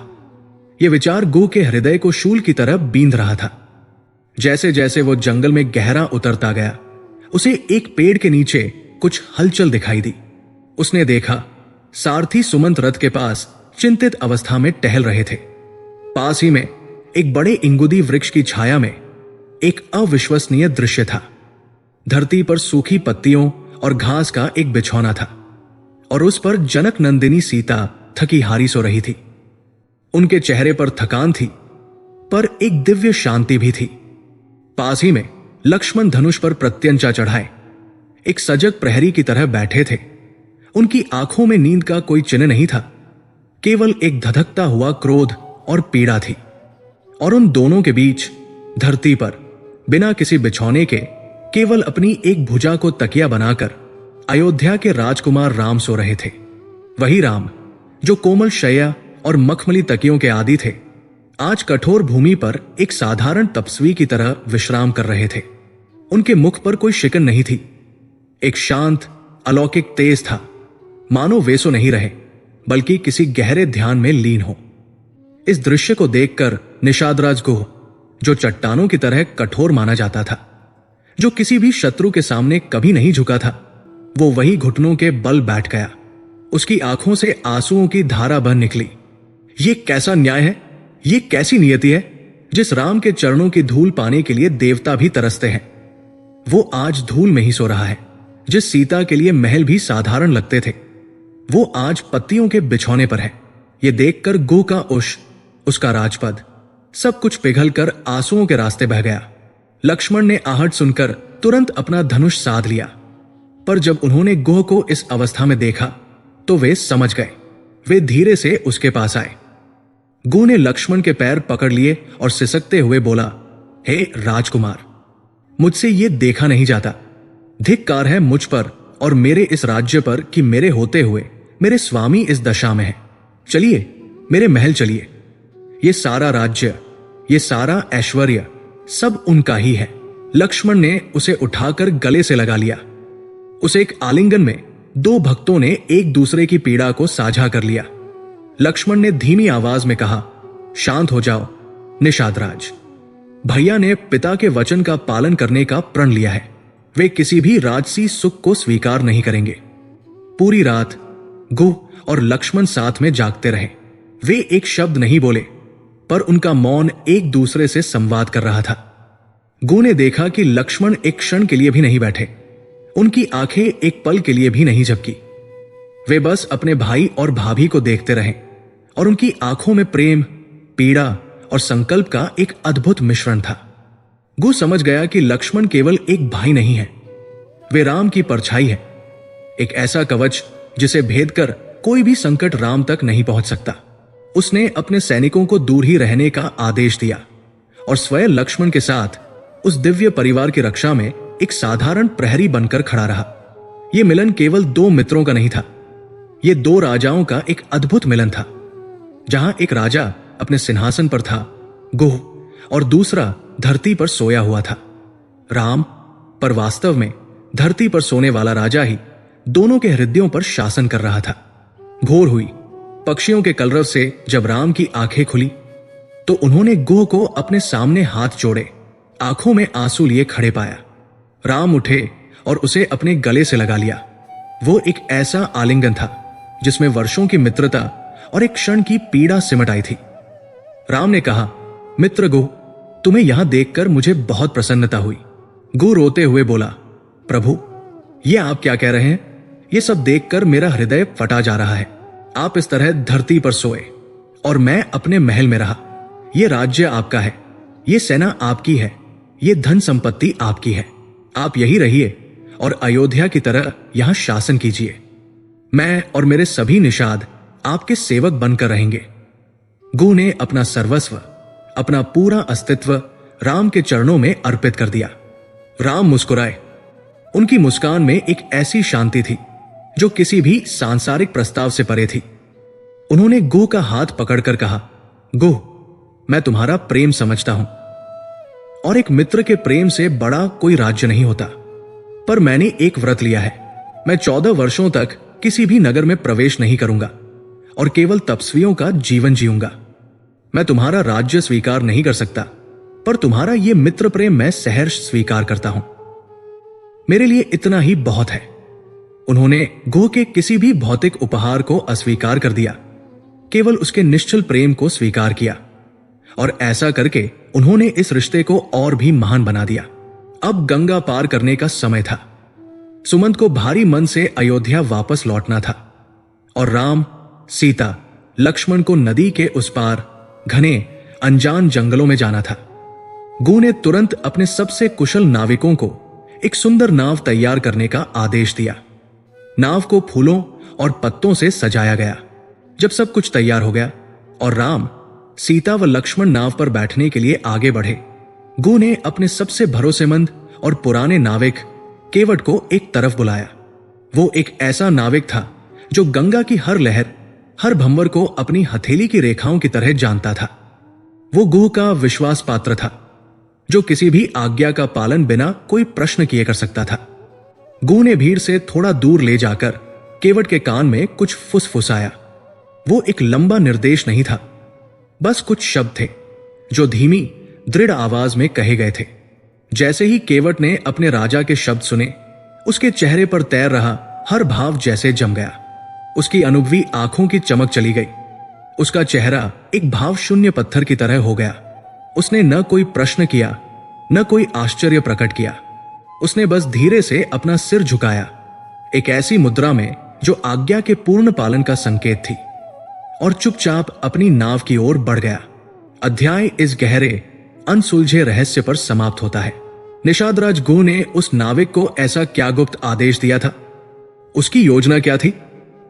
यह विचार गू के हृदय को शूल की तरह बींध रहा था। जैसे जैसे वो जंगल में गहरा उतरता गया, उसे एक पेड़ के नीचे कुछ हलचल दिखाई दी। उसने देखा, सारथी सुमंत रथ के पास चिंतित अवस्था में टहल रहे थे। पास ही में एक बड़े इंगुदी वृक्ष की छाया में एक अविश्वसनीय दृश्य था। धरती पर सूखी पत्तियों और घास का एक बिछौना था और उस पर जनक नंदिनी सीता थकी हारी सो रही थी। उनके चेहरे पर थकान थी, पर एक दिव्य शांति भी थी। पास ही में लक्ष्मण धनुष पर प्रत्यंचा चढ़ाए एक सजग प्रहरी की तरह बैठे थे। उनकी आंखों में नींद का कोई चिन्ह नहीं था, केवल एक धधकता हुआ क्रोध और पीड़ा थी। और उन दोनों के बीच धरती पर बिना किसी बिछौने के केवल अपनी एक भुजा को तकिया बनाकर अयोध्या के राजकुमार राम सो रहे थे। वही राम जो कोमल शैया और मखमली तकियों के आदी थे, आज कठोर भूमि पर एक साधारण तपस्वी की तरह विश्राम कर रहे थे। उनके मुख पर कोई शिकन नहीं थी। एक शांत अलौकिक तेज था, मानो वे सो नहीं रहे बल्कि किसी गहरे ध्यान में लीन हो। इस दृश्य को देखकर निषादराज गुह, जो चट्टानों की तरह कठोर माना जाता था, जो किसी भी शत्रु के सामने कभी नहीं झुका था, वो वही घुटनों के बल बैठ गया। उसकी आंखों से आंसुओं की धारा बह निकली। ये कैसा न्याय है, ये कैसी नियति है, जिस राम के चरणों की धूल पाने के लिए देवता भी तरसते हैं, वो आज धूल में ही सो रहा है। जिस सीता के लिए महल भी साधारण लगते थे, वो आज पत्तियों के बिछौने पर है। ये देखकर गुह का उश, उसका राजपद, सब कुछ पिघलकर आंसुओं के रास्ते बह गया। लक्ष्मण ने आहट सुनकर तुरंत अपना धनुष साध लिया, पर जब उन्होंने गुह को इस अवस्था में देखा तो वे समझ गए। वे धीरे से उसके पास आए। गुह ने लक्ष्मण के पैर पकड़ लिए और सिसकते हुए बोला, हे राजकुमार, मुझसे ये देखा नहीं जाता। धिक्कार है मुझ पर और मेरे इस राज्य पर कि मेरे होते हुए मेरे स्वामी इस दशा में है। चलिए, मेरे महल चलिए। ये सारा राज्य, ये सारा ऐश्वर्य सब उनका ही है। लक्ष्मण ने उसे उठाकर गले से लगा लिया। उस एक आलिंगन में दो भक्तों ने एक दूसरे की पीड़ा को साझा कर लिया। लक्ष्मण ने धीमी आवाज में कहा, शांत हो जाओ निषादराज। भैया ने पिता के वचन का पालन करने का प्रण लिया है। वे किसी भी राजसी सुख को स्वीकार नहीं करेंगे। पूरी रात गुह और लक्ष्मण साथ में जागते रहे। वे एक शब्द नहीं बोले, पर उनका मौन एक दूसरे से संवाद कर रहा था। गुह ने देखा कि लक्ष्मण एक क्षण के लिए भी नहीं बैठे। उनकी आंखें एक पल के लिए भी नहीं झपकी। वे बस अपने भाई और भाभी को देखते रहे और उनकी आंखों में प्रेम, पीड़ा और संकल्प का एक अद्भुत मिश्रण था। गुह समझ गया कि लक्ष्मण केवल एक भाई नहीं है, वे राम की परछाई है, एक ऐसा कवच जिसे भेद कर कोई भी संकट राम तक नहीं पहुंच सकता। उसने अपने सैनिकों को दूर ही रहने का आदेश दिया और स्वयं लक्ष्मण के साथ उस दिव्य परिवार की रक्षा में एक साधारण प्रहरी बनकर खड़ा रहा। यह मिलन केवल दो मित्रों का नहीं था, यह दो राजाओं का एक अद्भुत मिलन था। जहां एक राजा अपने सिंहासन पर था, गुह, और दूसरा धरती पर सोया हुआ था, राम। पर वास्तव में धरती पर सोने वाला राजा ही दोनों के हृदयों पर शासन कर रहा था। भोर हुई। पक्षियों के कलरव से जब राम की आंखें खुली तो उन्होंने गुह को अपने सामने हाथ जोड़े, आंखों में आंसू लिए खड़े पाया। राम उठे और उसे अपने गले से लगा लिया। वो एक ऐसा आलिंगन था जिसमें वर्षों की मित्रता और एक क्षण की पीड़ा सिमट आई थी। राम ने कहा, मित्र गुह, तुम्हें यहां देखकर मुझे बहुत प्रसन्नता हुई। गुह रोते हुए बोला, प्रभु, ये आप क्या कह रहे हैं? ये सब देखकर मेरा हृदय फटा जा रहा है। आप इस तरह धरती पर सोए और मैं अपने महल में रहा। ये राज्य आपका है, ये सेना आपकी है, ये धन संपत्ति आपकी है। आप यही रहिए और अयोध्या की तरह यहां शासन कीजिए। मैं और मेरे सभी निषाद आपके सेवक बनकर रहेंगे। गुह ने अपना सर्वस्व, अपना पूरा अस्तित्व राम के चरणों में अर्पित कर दिया। राम मुस्कुराए। उनकी मुस्कान में एक ऐसी शांति थी जो किसी भी सांसारिक प्रस्ताव से परे थी। उन्होंने गुह का हाथ पकड़कर कहा, गुह, मैं तुम्हारा प्रेम समझता हूं और एक मित्र के प्रेम से बड़ा कोई राज्य नहीं होता, पर मैंने एक व्रत लिया है। मैं 14 वर्षों तक किसी भी नगर में प्रवेश नहीं करूंगा और केवल तपस्वियों का जीवन जीऊंगा। मैं तुम्हारा राज्य स्वीकार नहीं कर सकता, पर तुम्हारा यह मित्र प्रेम मैं सहर्ष स्वीकार करता हूं। मेरे लिए इतना ही बहुत है। उन्होंने गुह के किसी भी भौतिक उपहार को अस्वीकार कर दिया, केवल उसके निश्चल प्रेम को स्वीकार किया, और ऐसा करके उन्होंने इस रिश्ते को और भी महान बना दिया। अब गंगा पार करने का समय था। सुमंत को भारी मन से अयोध्या वापस लौटना था और राम, सीता, लक्ष्मण को नदी के उस पार घने अनजान जंगलों में जाना था। गुह ने तुरंत अपने सबसे कुशल नाविकों को एक सुंदर नाव तैयार करने का आदेश दिया। नाव को फूलों और पत्तों से सजाया गया। जब सब कुछ तैयार हो गया और राम, सीता व लक्ष्मण नाव पर बैठने के लिए आगे बढ़े, गुह ने अपने सबसे भरोसेमंद और पुराने नाविक केवट को एक तरफ बुलाया। वो एक ऐसा नाविक था जो गंगा की हर लहर, हर भंवर को अपनी हथेली की रेखाओं की तरह जानता था। वो गुह का विश्वास पात्र था, जो किसी भी आज्ञा का पालन बिना कोई प्रश्न किए कर सकता था। गुह ने भीड़ से थोड़ा दूर ले जाकर केवट के कान में कुछ फुसफुसाया। वो एक लंबा निर्देश नहीं था, बस कुछ शब्द थे जो धीमी, दृढ़ आवाज में कहे गए थे। जैसे ही केवट ने अपने राजा के शब्द सुने, उसके चेहरे पर तैर रहा हर भाव जैसे जम गया। उसकी अनुभवी आंखों की चमक चली गई उसका चेहरा एक भावशून्य पत्थर की तरह हो गया। उसने न कोई प्रश्न किया, न कोई आश्चर्य प्रकट किया। उसने बस धीरे से अपना सिर झुकाया, एक ऐसी मुद्रा में जो आज्ञा के पूर्ण पालन का संकेत थी, और चुपचाप अपनी नाव की ओर बढ़ गया। अध्याय इस गहरे अनसुलझे रहस्य पर समाप्त होता है। निषादराज गु ने उस नाविक को ऐसा क्या गुप्त आदेश दिया था? उसकी योजना क्या थी?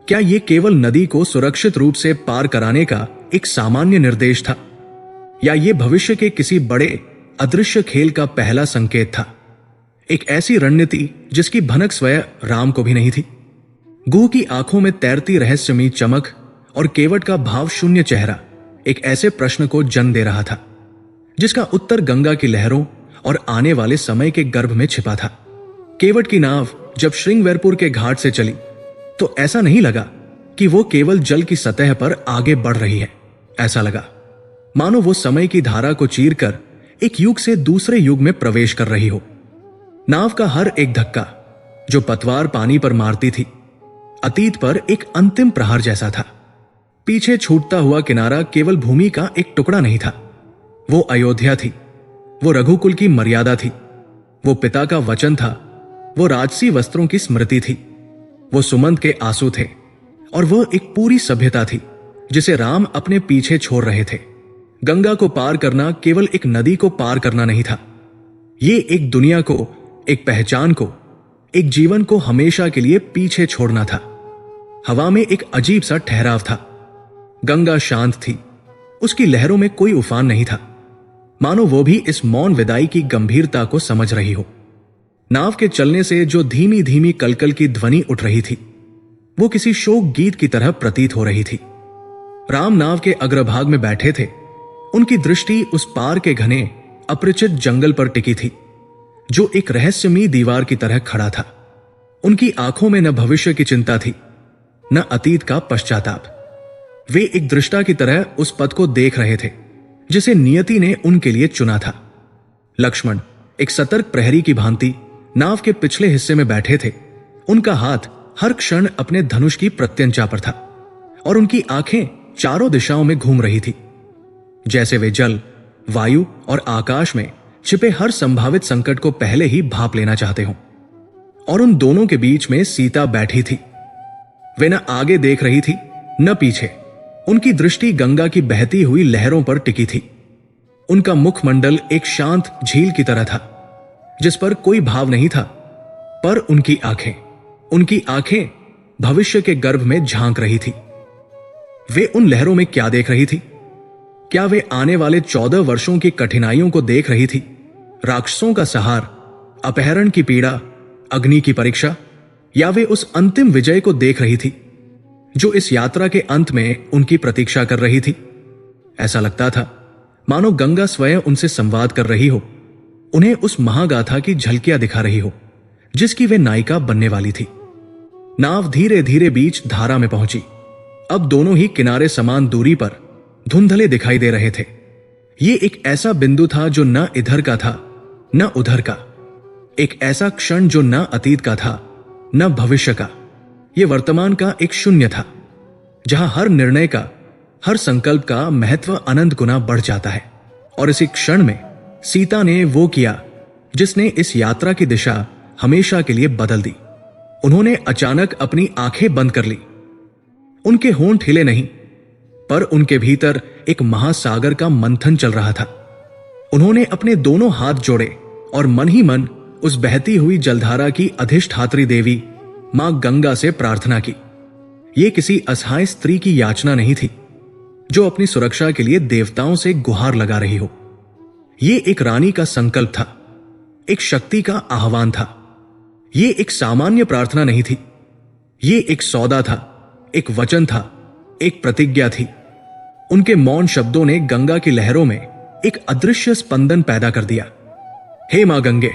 क्या यह केवल नदी को सुरक्षित रूप से पार कराने का एक सामान्य निर्देश था, या यह भविष्य के किसी बड़े अदृश्य खेल का पहला संकेत था? एक ऐसी रणनीति जिसकी भनक स्वयं राम को भी नहीं थी। गु की आंखों में तैरती रहस्यमयी चमक और केवट का भावशून्य चेहरा एक ऐसे प्रश्न को जन्म दे रहा था जिसका उत्तर गंगा की लहरों और आने वाले समय के गर्भ में छिपा था। केवट की नाव जब श्रृंगवेरपुर के घाट से चली तो ऐसा नहीं लगा कि वो केवल जल की सतह पर आगे बढ़ रही है। ऐसा लगा मानो वो समय की धारा को चीरकर एक युग से दूसरे युग में प्रवेश कर रही हो। नाव का हर एक धक्का जो पतवार पानी पर मारती थी, अतीत पर एक अंतिम प्रहार जैसा था। पीछे छूटता हुआ किनारा केवल भूमि का एक टुकड़ा नहीं था, वो अयोध्या थी, वो रघुकुल की मर्यादा थी, वो पिता का वचन था, वो राजसी वस्त्रों की स्मृति थी, वो सुमंत के आंसू थे, और वो एक पूरी सभ्यता थी जिसे राम अपने पीछे छोड़ रहे थे। गंगा को पार करना केवल एक नदी को पार करना नहीं था, ये एक दुनिया को, एक पहचान को, एक जीवन को हमेशा के लिए पीछे छोड़ना था। हवा में एक अजीब सा ठहराव था। गंगा शांत थी, उसकी लहरों में कोई उफान नहीं था, मानो वो भी इस मौन विदाई की गंभीरता को समझ रही हो। नाव के चलने से जो धीमी धीमी कलकल की ध्वनि उठ रही थी, वो किसी शोक गीत की तरह प्रतीत हो रही थी। राम नाव के अग्रभाग में बैठे थे, उनकी दृष्टि उस पार के घने अपरिचित जंगल पर टिकी थी जो एक रहस्यमयी दीवार की तरह खड़ा था। उनकी आंखों में न भविष्य की चिंता थी, न अतीत का पश्चाताप। वे एक दृष्टा की तरह उस पथ को देख रहे थे जिसे नियति ने उनके लिए चुना था। लक्ष्मण एक सतर्क प्रहरी की भांति नाव के पिछले हिस्से में बैठे थे। उनका हाथ हर क्षण अपने धनुष की प्रत्यंचा पर था और उनकी आंखें चारों दिशाओं में घूम रही थी, जैसे वे जल, वायु और आकाश में छिपे हर संभावित संकट को पहले ही भांप लेना चाहते हों। और उन दोनों के बीच में सीता बैठी थी। वे न आगे देख रही थी न पीछे, उनकी दृष्टि गंगा की बहती हुई लहरों पर टिकी थी। उनका मुखमंडल एक शांत झील की तरह था जिस पर कोई भाव नहीं था, पर उनकी आंखें भविष्य के गर्भ में झांक रही थी। वे उन लहरों में क्या देख रही थी? क्या वे आने वाले 14 वर्षों की कठिनाइयों को देख रही थी? राक्षसों का सहार, अपहरण की पीड़ा, अग्नि की परीक्षा, या वे उस अंतिम विजय को देख रही थी जो इस यात्रा के अंत में उनकी प्रतीक्षा कर रही थी? ऐसा लगता था मानो गंगा स्वयं उनसे संवाद कर रही हो, उन्हें उस महागाथा की झलकियां दिखा रही हो जिसकी वे नायिका बनने वाली थी। नाव धीरे धीरे बीच धारा में पहुंची। अब दोनों ही किनारे समान दूरी पर धुंधले दिखाई दे रहे थे। ये एक ऐसा बिंदु था जो न इधर का था न उधर का, एक ऐसा क्षण जो न अतीत का था न भविष्य का। ये वर्तमान का एक शून्य था जहां हर निर्णय का, हर संकल्प का महत्व अनंत गुना बढ़ जाता है। और इसी क्षण में सीता ने वो किया जिसने इस यात्रा की दिशा हमेशा के लिए बदल दी। उन्होंने अचानक अपनी आंखें बंद कर ली। उनके होंठ हिले नहीं, पर उनके भीतर एक महासागर का मंथन चल रहा था। उन्होंने अपने दोनों हाथ जोड़े और मन ही मन उस बहती हुई जलधारा की अधिष्ठात्री देवी मां गंगा से प्रार्थना की। यह किसी असहाय स्त्री की याचना नहीं थी जो अपनी सुरक्षा के लिए देवताओं से गुहार लगा रही हो। यह एक रानी का संकल्प था, एक शक्ति का आह्वान था। यह एक सामान्य प्रार्थना नहीं थी, यह एक सौदा था, एक वचन था, एक प्रतिज्ञा थी। उनके मौन शब्दों ने गंगा की लहरों में एक अदृश्य स्पंदन पैदा कर दिया। हे मां गंगे,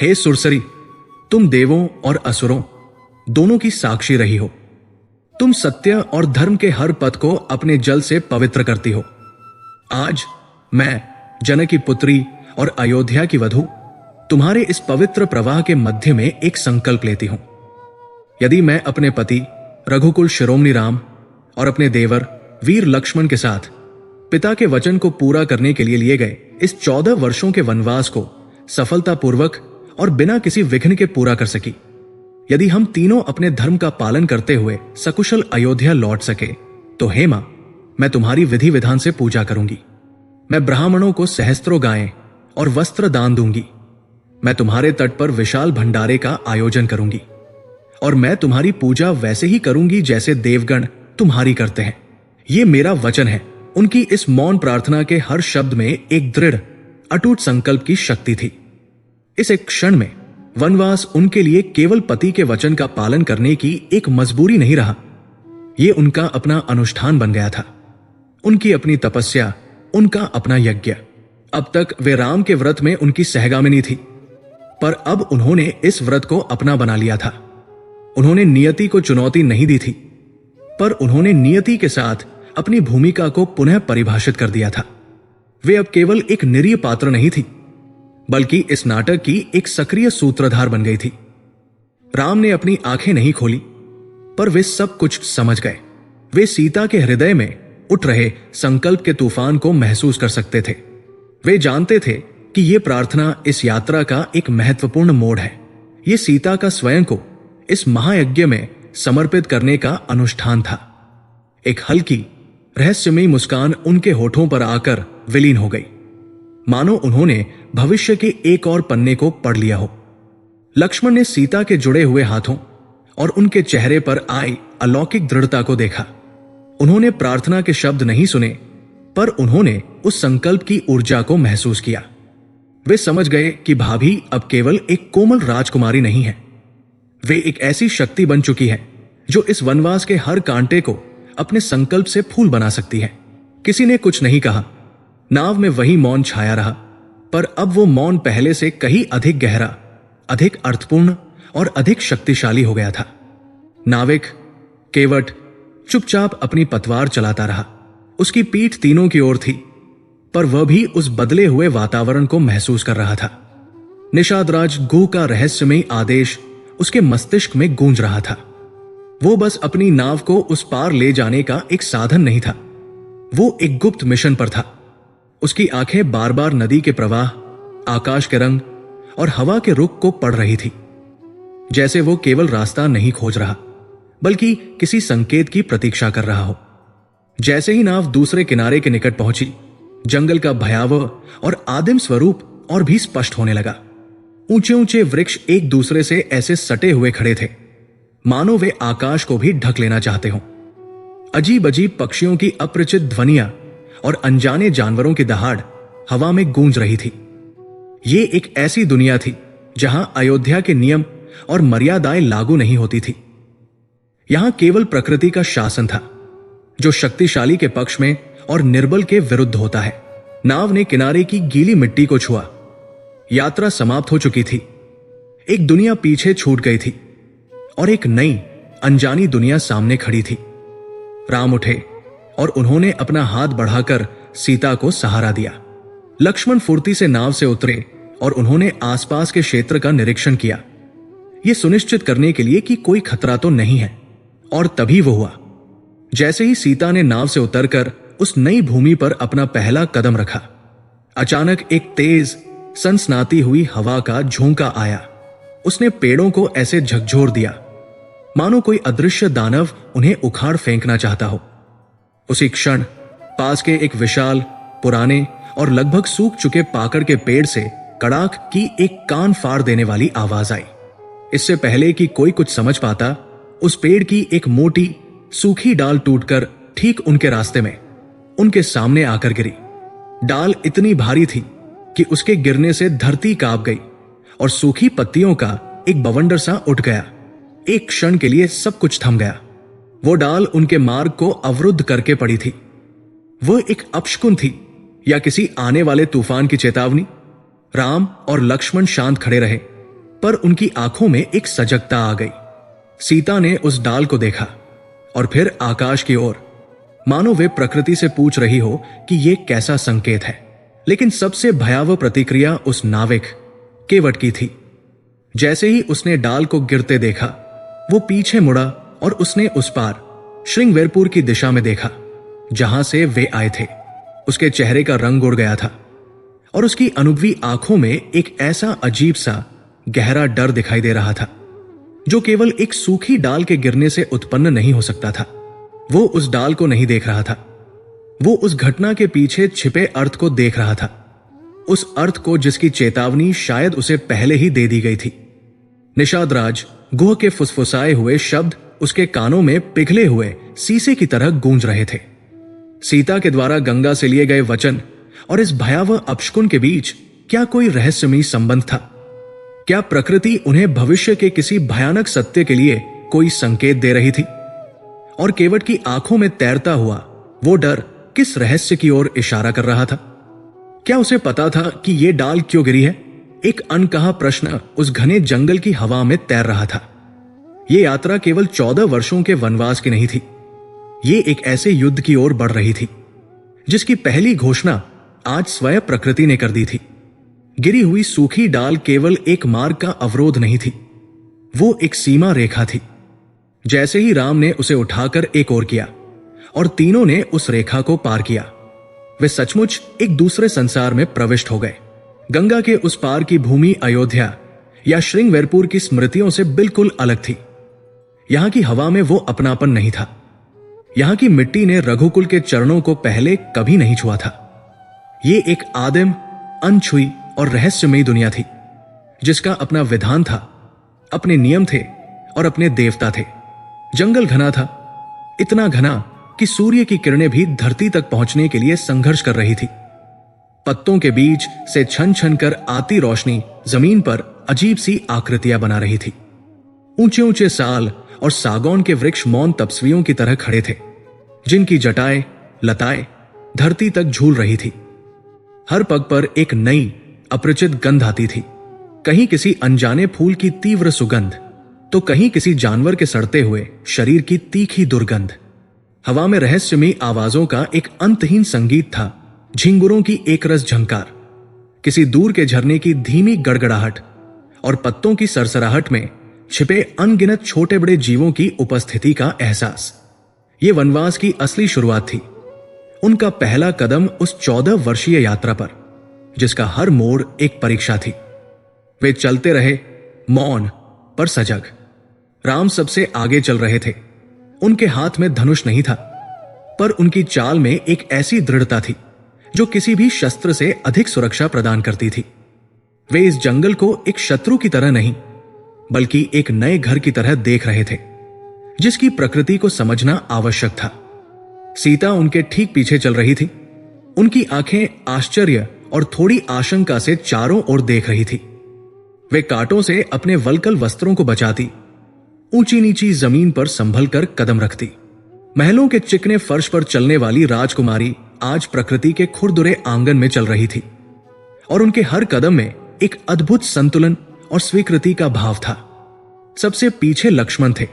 हे सुरसरी, तुम देवों और असुरों दोनों की साक्षी रही हो। तुम सत्य और धर्म के हर पथ को अपने जल से पवित्र करती हो। आज मैं, जनक की पुत्री और अयोध्या की वधू, तुम्हारे इस पवित्र प्रवाह के मध्य में एक संकल्प लेती हूं। यदि मैं अपने पति रघुकुल शिरोमणि राम और अपने देवर वीर लक्ष्मण के साथ पिता के वचन को पूरा करने के लिए लिए गए इस 14 वर्षों के वनवास को सफलतापूर्वक और बिना किसी विघ्न के पूरा कर सकी। यदि हम तीनों अपने धर्म का पालन करते हुए सकुशल अयोध्या लौट सके तो हे मां, मैं तुम्हारी विधि विधान से पूजा करूंगी। मैं ब्राह्मणों को सहस्त्रों गायें और वस्त्र दान दूंगी। मैं तुम्हारे तट पर विशाल भंडारे का आयोजन करूंगी और मैं तुम्हारी पूजा वैसे ही करूंगी जैसे देवगण तुम्हारी करते हैं। ये मेरा वचन है। उनकी इस मौन प्रार्थना के हर शब्द में एक दृढ़ अटूट संकल्प की शक्ति थी। इस एक क्षण में वनवास उनके लिए केवल पति के वचन का पालन करने की एक मजबूरी नहीं रहा, यह उनका अपना अनुष्ठान बन गया था, उनकी अपनी तपस्या, उनका अपना यज्ञ। अब तक वे राम के व्रत में उनकी सहगामिनी थी, पर अब उन्होंने इस व्रत को अपना बना लिया था। उन्होंने नियति को चुनौती नहीं दी थी, पर उन्होंने नियति के साथ अपनी भूमिका को पुनः परिभाषित कर दिया था। वे अब केवल एक निरीह पात्र नहीं थी, बल्कि इस नाटक की एक सक्रिय सूत्रधार बन गई थी। राम ने अपनी आंखें नहीं खोली, पर वे सब कुछ समझ गए। वे सीता के हृदय में उठ रहे संकल्प के तूफान को महसूस कर सकते थे। वे जानते थे कि यह प्रार्थना इस यात्रा का एक महत्वपूर्ण मोड़ है। यह सीता का स्वयं को इस महायज्ञ में समर्पित करने का अनुष्ठान था। एक हल्की रहस्यमयी मुस्कान उनके होठों पर आकर विलीन हो गई, मानो उन्होंने भविष्य के एक और पन्ने को पढ़ लिया हो। लक्ष्मण ने सीता के जुड़े हुए हाथों और उनके चेहरे पर आई अलौकिक दृढ़ता को देखा। उन्होंने प्रार्थना के शब्द नहीं सुने, पर उन्होंने उस संकल्प की ऊर्जा को महसूस किया। वे समझ गए कि भाभी अब केवल एक कोमल राजकुमारी नहीं है, वे एक ऐसी शक्ति बन चुकी है जो इस वनवास के हर कांटे को अपने संकल्प से फूल बना सकती है। किसी ने कुछ नहीं कहा। नाव में वही मौन छाया रहा, पर अब वो मौन पहले से कहीं अधिक गहरा, अधिक अर्थपूर्ण और अधिक शक्तिशाली हो गया था। नाविक केवट चुपचाप अपनी पतवार चलाता रहा। उसकी पीठ तीनों की ओर थी, पर वह भी उस बदले हुए वातावरण को महसूस कर रहा था। निषादराज गू का रहस्यमयी आदेश उसके मस्तिष्क में गूंज रहा था। वो बस अपनी नाव को उस पार ले जाने का एक साधन नहीं था, वो एक गुप्त मिशन पर था। उसकी आंखें बार बार नदी के प्रवाह, आकाश के रंग और हवा के रुख को पढ़ रही थी, जैसे वो केवल रास्ता नहीं खोज रहा, बल्कि किसी संकेत की प्रतीक्षा कर रहा हो। जैसे ही नाव दूसरे किनारे के निकट पहुंची, जंगल का भयावह और आदिम स्वरूप और भी स्पष्ट होने लगा। ऊंचे ऊंचे वृक्ष एक दूसरे से ऐसे सटे हुए खड़े थे, मानो वे आकाश को भी ढक लेना चाहते हों। अजीब अजीब पक्षियों की अपरिचित ध्वनियां और अनजाने जानवरों की दहाड़ हवा में गूंज रही थी। ये एक ऐसी दुनिया थी जहां अयोध्या के नियम और मर्यादाएं लागू नहीं होती थी। यहां केवल प्रकृति का शासन था, जो शक्तिशाली के पक्ष में और निर्बल के विरुद्ध होता है। नाव ने किनारे की गीली मिट्टी को छुआ। यात्रा समाप्त हो चुकी थी। एक दुनिया पीछे छूट गई थी और एक नई अनजानी दुनिया सामने खड़ी थी। राम उठे और उन्होंने अपना हाथ बढ़ाकर सीता को सहारा दिया। लक्ष्मण फुर्ती से नाव से उतरे और उन्होंने आसपास के क्षेत्र का निरीक्षण किया, यह सुनिश्चित करने के लिए कि कोई खतरा तो नहीं है। और तभी वो हुआ। जैसे ही सीता ने नाव से उतरकर उस नई भूमि पर अपना पहला कदम रखा, अचानक एक तेज सनसनाती हुई हवा का झोंका आया। उसने पेड़ों को ऐसे झकझोर दिया मानो कोई अदृश्य दानव उन्हें उखाड़ फेंकना चाहता हो। उसी क्षण पास के एक विशाल, पुराने और लगभग सूख चुके पाकड़ के पेड़ से कड़ाक की एक कान फाड़ देने वाली आवाज आई। इससे पहले कि कोई कुछ समझ पाता, उस पेड़ की एक मोटी सूखी डाल टूटकर ठीक उनके रास्ते में, उनके सामने आकर गिरी। डाल इतनी भारी थी कि उसके गिरने से धरती कांप गई और सूखी पत्तियों का एक बवंडर सा उठ गया। एक क्षण के लिए सब कुछ थम गया। वो डाल उनके मार्ग को अवरुद्ध करके पड़ी थी। वह एक अपशकुन थी या किसी आने वाले तूफान की चेतावनी? राम और लक्ष्मण शांत खड़े रहे, पर उनकी आंखों में एक सजगता आ गई। सीता ने उस डाल को देखा और फिर आकाश की ओर, मानो वे प्रकृति से पूछ रही हो कि यह कैसा संकेत है। लेकिन सबसे भयावह प्रतिक्रिया उस नाविक केवट की थी। जैसे ही उसने डाल को गिरते देखा, वो पीछे मुड़ा और उसने उस पार श्रृंगवेरपुर की दिशा में देखा, जहां से वे आए थे। उसके चेहरे का रंग उड़ गया था और उसकी अनुभवी आंखों में एक ऐसा अजीब सा गहरा डर दिखाई दे रहा था जो केवल एक सूखी डाल के गिरने से उत्पन्न नहीं हो सकता था। वो उस डाल को नहीं देख रहा था, वो उस घटना के पीछे छिपे अर्थ को देख रहा था, उस अर्थ को जिसकी चेतावनी शायद उसे पहले ही दे दी गई थी। निषाद राज गुह के फुसफुसाए हुए शब्द उसके कानों में पिघले हुए शीशे की तरह गूंज रहे थे। सीता के द्वारा गंगा से लिए गए वचन और इस भयावह अपशकुन के बीच क्या कोई रहस्यमयी संबंध था? क्या प्रकृति उन्हें भविष्य के किसी भयानक सत्य के लिए कोई संकेत दे रही थी? और केवट की आंखों में तैरता हुआ वो डर किस रहस्य की ओर इशारा कर रहा था? क्या उसे पता था कि ये डाल क्यों गिरी है? एक अनकहा प्रश्न उस घने जंगल की हवा में तैर रहा था। ये यात्रा केवल 14 वर्षों के वनवास की नहीं थी, ये एक ऐसे युद्ध की ओर बढ़ रही थी जिसकी पहली घोषणा आज स्वयं प्रकृति ने कर दी थी। गिरी हुई सूखी डाल केवल एक मार्ग का अवरोध नहीं थी, वो एक सीमा रेखा थी। जैसे ही राम ने उसे उठाकर एक ओर किया और तीनों ने उस रेखा को पार किया, वे सचमुच एक दूसरे संसार में प्रविष्ट हो गए। गंगा के उस पार की भूमि अयोध्या या श्रृंगवेरपुर की स्मृतियों से बिल्कुल अलग थी। यहां की हवा में वो अपनापन नहीं था, यहां की मिट्टी ने रघुकुल के चरणों को पहले कभी नहीं छुआ था। ये एक आदिम, अनछुई और रहस्यमयी दुनिया थी जिसका अपना विधान था, अपने नियम थे और अपने देवता थे। जंगल घना था, इतना घना कि सूर्य की किरणें भी धरती तक पहुंचने के लिए संघर्ष कर रही थी। पत्तों के बीच से छन छन कर आती रोशनी जमीन पर अजीब सी आकृतियां बना रही थी। ऊंचे ऊंचे साल और सागौन के वृक्ष मौन तपस्वियों की तरह खड़े थे, जिनकी जटाएं लताएं धरती तक झूल रही थी। हर पग पर एक नई अपरिचित गंध आती थी, कहीं किसी अनजाने फूल की तीव्र सुगंध, तो कहीं किसी जानवर के सड़ते हुए शरीर की तीखी दुर्गंध। हवा में रहस्यमयी आवाजों का एक अंतहीन संगीत था, झिंगुरों की एकरस झंकार, किसी दूर के झरने की धीमी गड़गड़ाहट और पत्तों की सरसराहट में छिपे अनगिनत छोटे बड़े जीवों की उपस्थिति का एहसास। ये वनवास की असली शुरुआत थी, उनका पहला कदम उस 14 वर्षीय यात्रा पर, जिसका हर मोड़ एक परीक्षा थी। वे चलते रहे, मौन पर सजग। राम सबसे आगे चल रहे थे। उनके हाथ में धनुष नहीं था, पर उनकी चाल में एक ऐसी दृढ़ता थी जो किसी भी शस्त्र से अधिक सुरक्षा प्रदान करती थी। वे इस जंगल को एक शत्रु की तरह नहीं, बल्कि एक नए घर की तरह देख रहे थे, जिसकी प्रकृति को समझना आवश्यक था। सीता उनके ठीक पीछे चल रही थी। उनकी आंखें आश्चर्य और थोड़ी आशंका से चारों ओर देख रही थी। वे कांटों से अपने वल्कल वस्त्रों को बचाती, ऊंची नीची जमीन पर संभल कर कदम रखती। महलों के चिकने फर्श पर चलने वाली राजकुमारी आज प्रकृति के खुरदुरे आंगन में चल रही थी, और उनके हर कदम में एक अद्भुत संतुलन और स्वीकृति का भाव था। सबसे पीछे लक्ष्मण थे,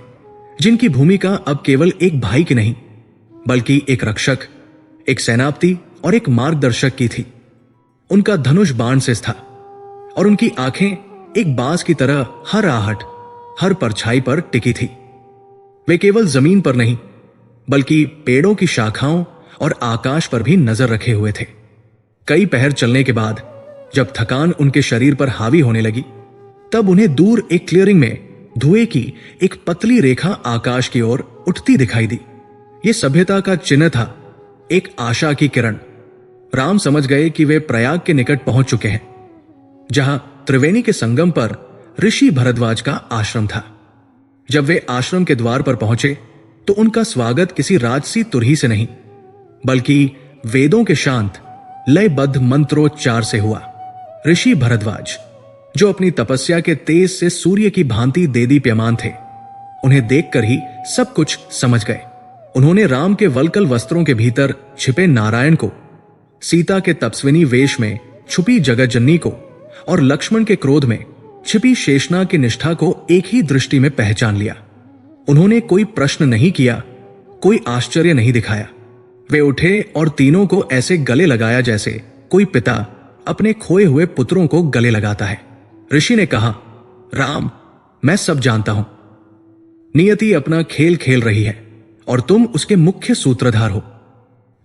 जिनकी भूमिका अब केवल एक भाई की नहीं, बल्कि एक रक्षक, एक सेनापति और एक मार्गदर्शक की थी। उनका धनुष बाण से था और उनकी आंखें एक बाज की तरह हर आहट, हर परछाई पर टिकी थी। वे केवल जमीन पर नहीं, बल्कि पेड़ों की शाखाओं और आकाश पर भी नजर रखे हुए थे। कई पहर चलने के बाद जब थकान उनके शरीर पर हावी होने लगी, तब उन्हें दूर एक क्लियरिंग में धुएं की एक पतली रेखा आकाश की ओर उठती दिखाई दी। यह सभ्यता का चिन्ह था, एक आशा की किरण। राम समझ गए कि वे प्रयाग के निकट पहुंच चुके हैं, जहां त्रिवेणी के संगम पर ऋषि भरद्वाज का आश्रम था। जब वे आश्रम के द्वार पर पहुंचे तो उनका स्वागत किसी राजसी तुरही से नहीं, बल्कि वेदों के शांत लयबद्ध मंत्रोच्चार से हुआ। ऋषि भरद्वाज, जो अपनी तपस्या के तेज से सूर्य की भांति देदीप्यमान थे, उन्हें देखकर ही सब कुछ समझ गए। उन्होंने राम के वल्कल वस्त्रों के भीतर छिपे नारायण को, सीता के तपस्विनी वेश में छुपी जगतजननी को और लक्ष्मण के क्रोध में छिपी शेषनाग की निष्ठा को एक ही दृष्टि में पहचान लिया। उन्होंने कोई प्रश्न नहीं किया, कोई आश्चर्य नहीं दिखाया। वे उठे और तीनों को ऐसे गले लगाया जैसे कोई पिता अपने खोए हुए पुत्रों को गले लगाता है। ऋषि ने कहा, राम, मैं सब जानता हूं। नियति अपना खेल खेल रही है और तुम उसके मुख्य सूत्रधार हो।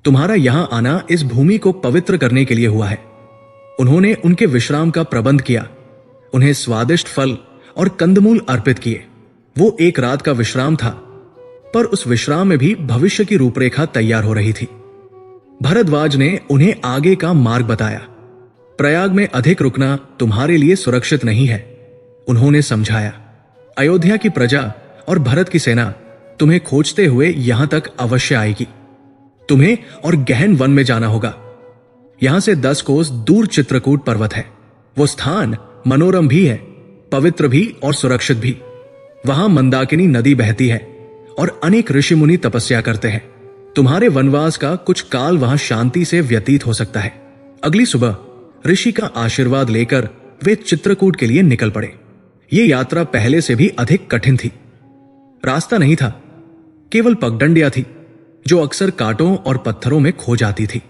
तुम्हारा यहां आना इस भूमि को पवित्र करने के लिए हुआ है। उन्होंने उनके विश्राम का प्रबंध किया, उन्हें स्वादिष्ट फल और कंदमूल अर्पित किए। वो एक रात का विश्राम था, पर उस विश्राम में भी भविष्य की रूपरेखा तैयार हो रही थी। भरद्वाज ने उन्हें आगे का मार्ग बताया। प्रयाग में अधिक रुकना तुम्हारे लिए सुरक्षित नहीं है, उन्होंने समझाया। अयोध्या की प्रजा और भरत की सेना तुम्हें खोजते हुए यहां तक अवश्य आएगी। तुम्हें और गहन वन में जाना होगा। यहां से 10 कोस दूर चित्रकूट पर्वत है। वो स्थान मनोरम भी है, पवित्र भी और सुरक्षित भी। वहां मंदाकिनी नदी बहती है और अनेक ऋषि मुनि तपस्या करते हैं। तुम्हारे वनवास का कुछ काल वहां शांति से व्यतीत हो सकता है। अगली सुबह ऋषि का आशीर्वाद लेकर वे चित्रकूट के लिए निकल पड़े। ये यात्रा पहले से भी अधिक कठिन थी। रास्ता नहीं था, केवल पगडंडियां थी जो अक्सर कांटों और पत्थरों में खो जाती थी।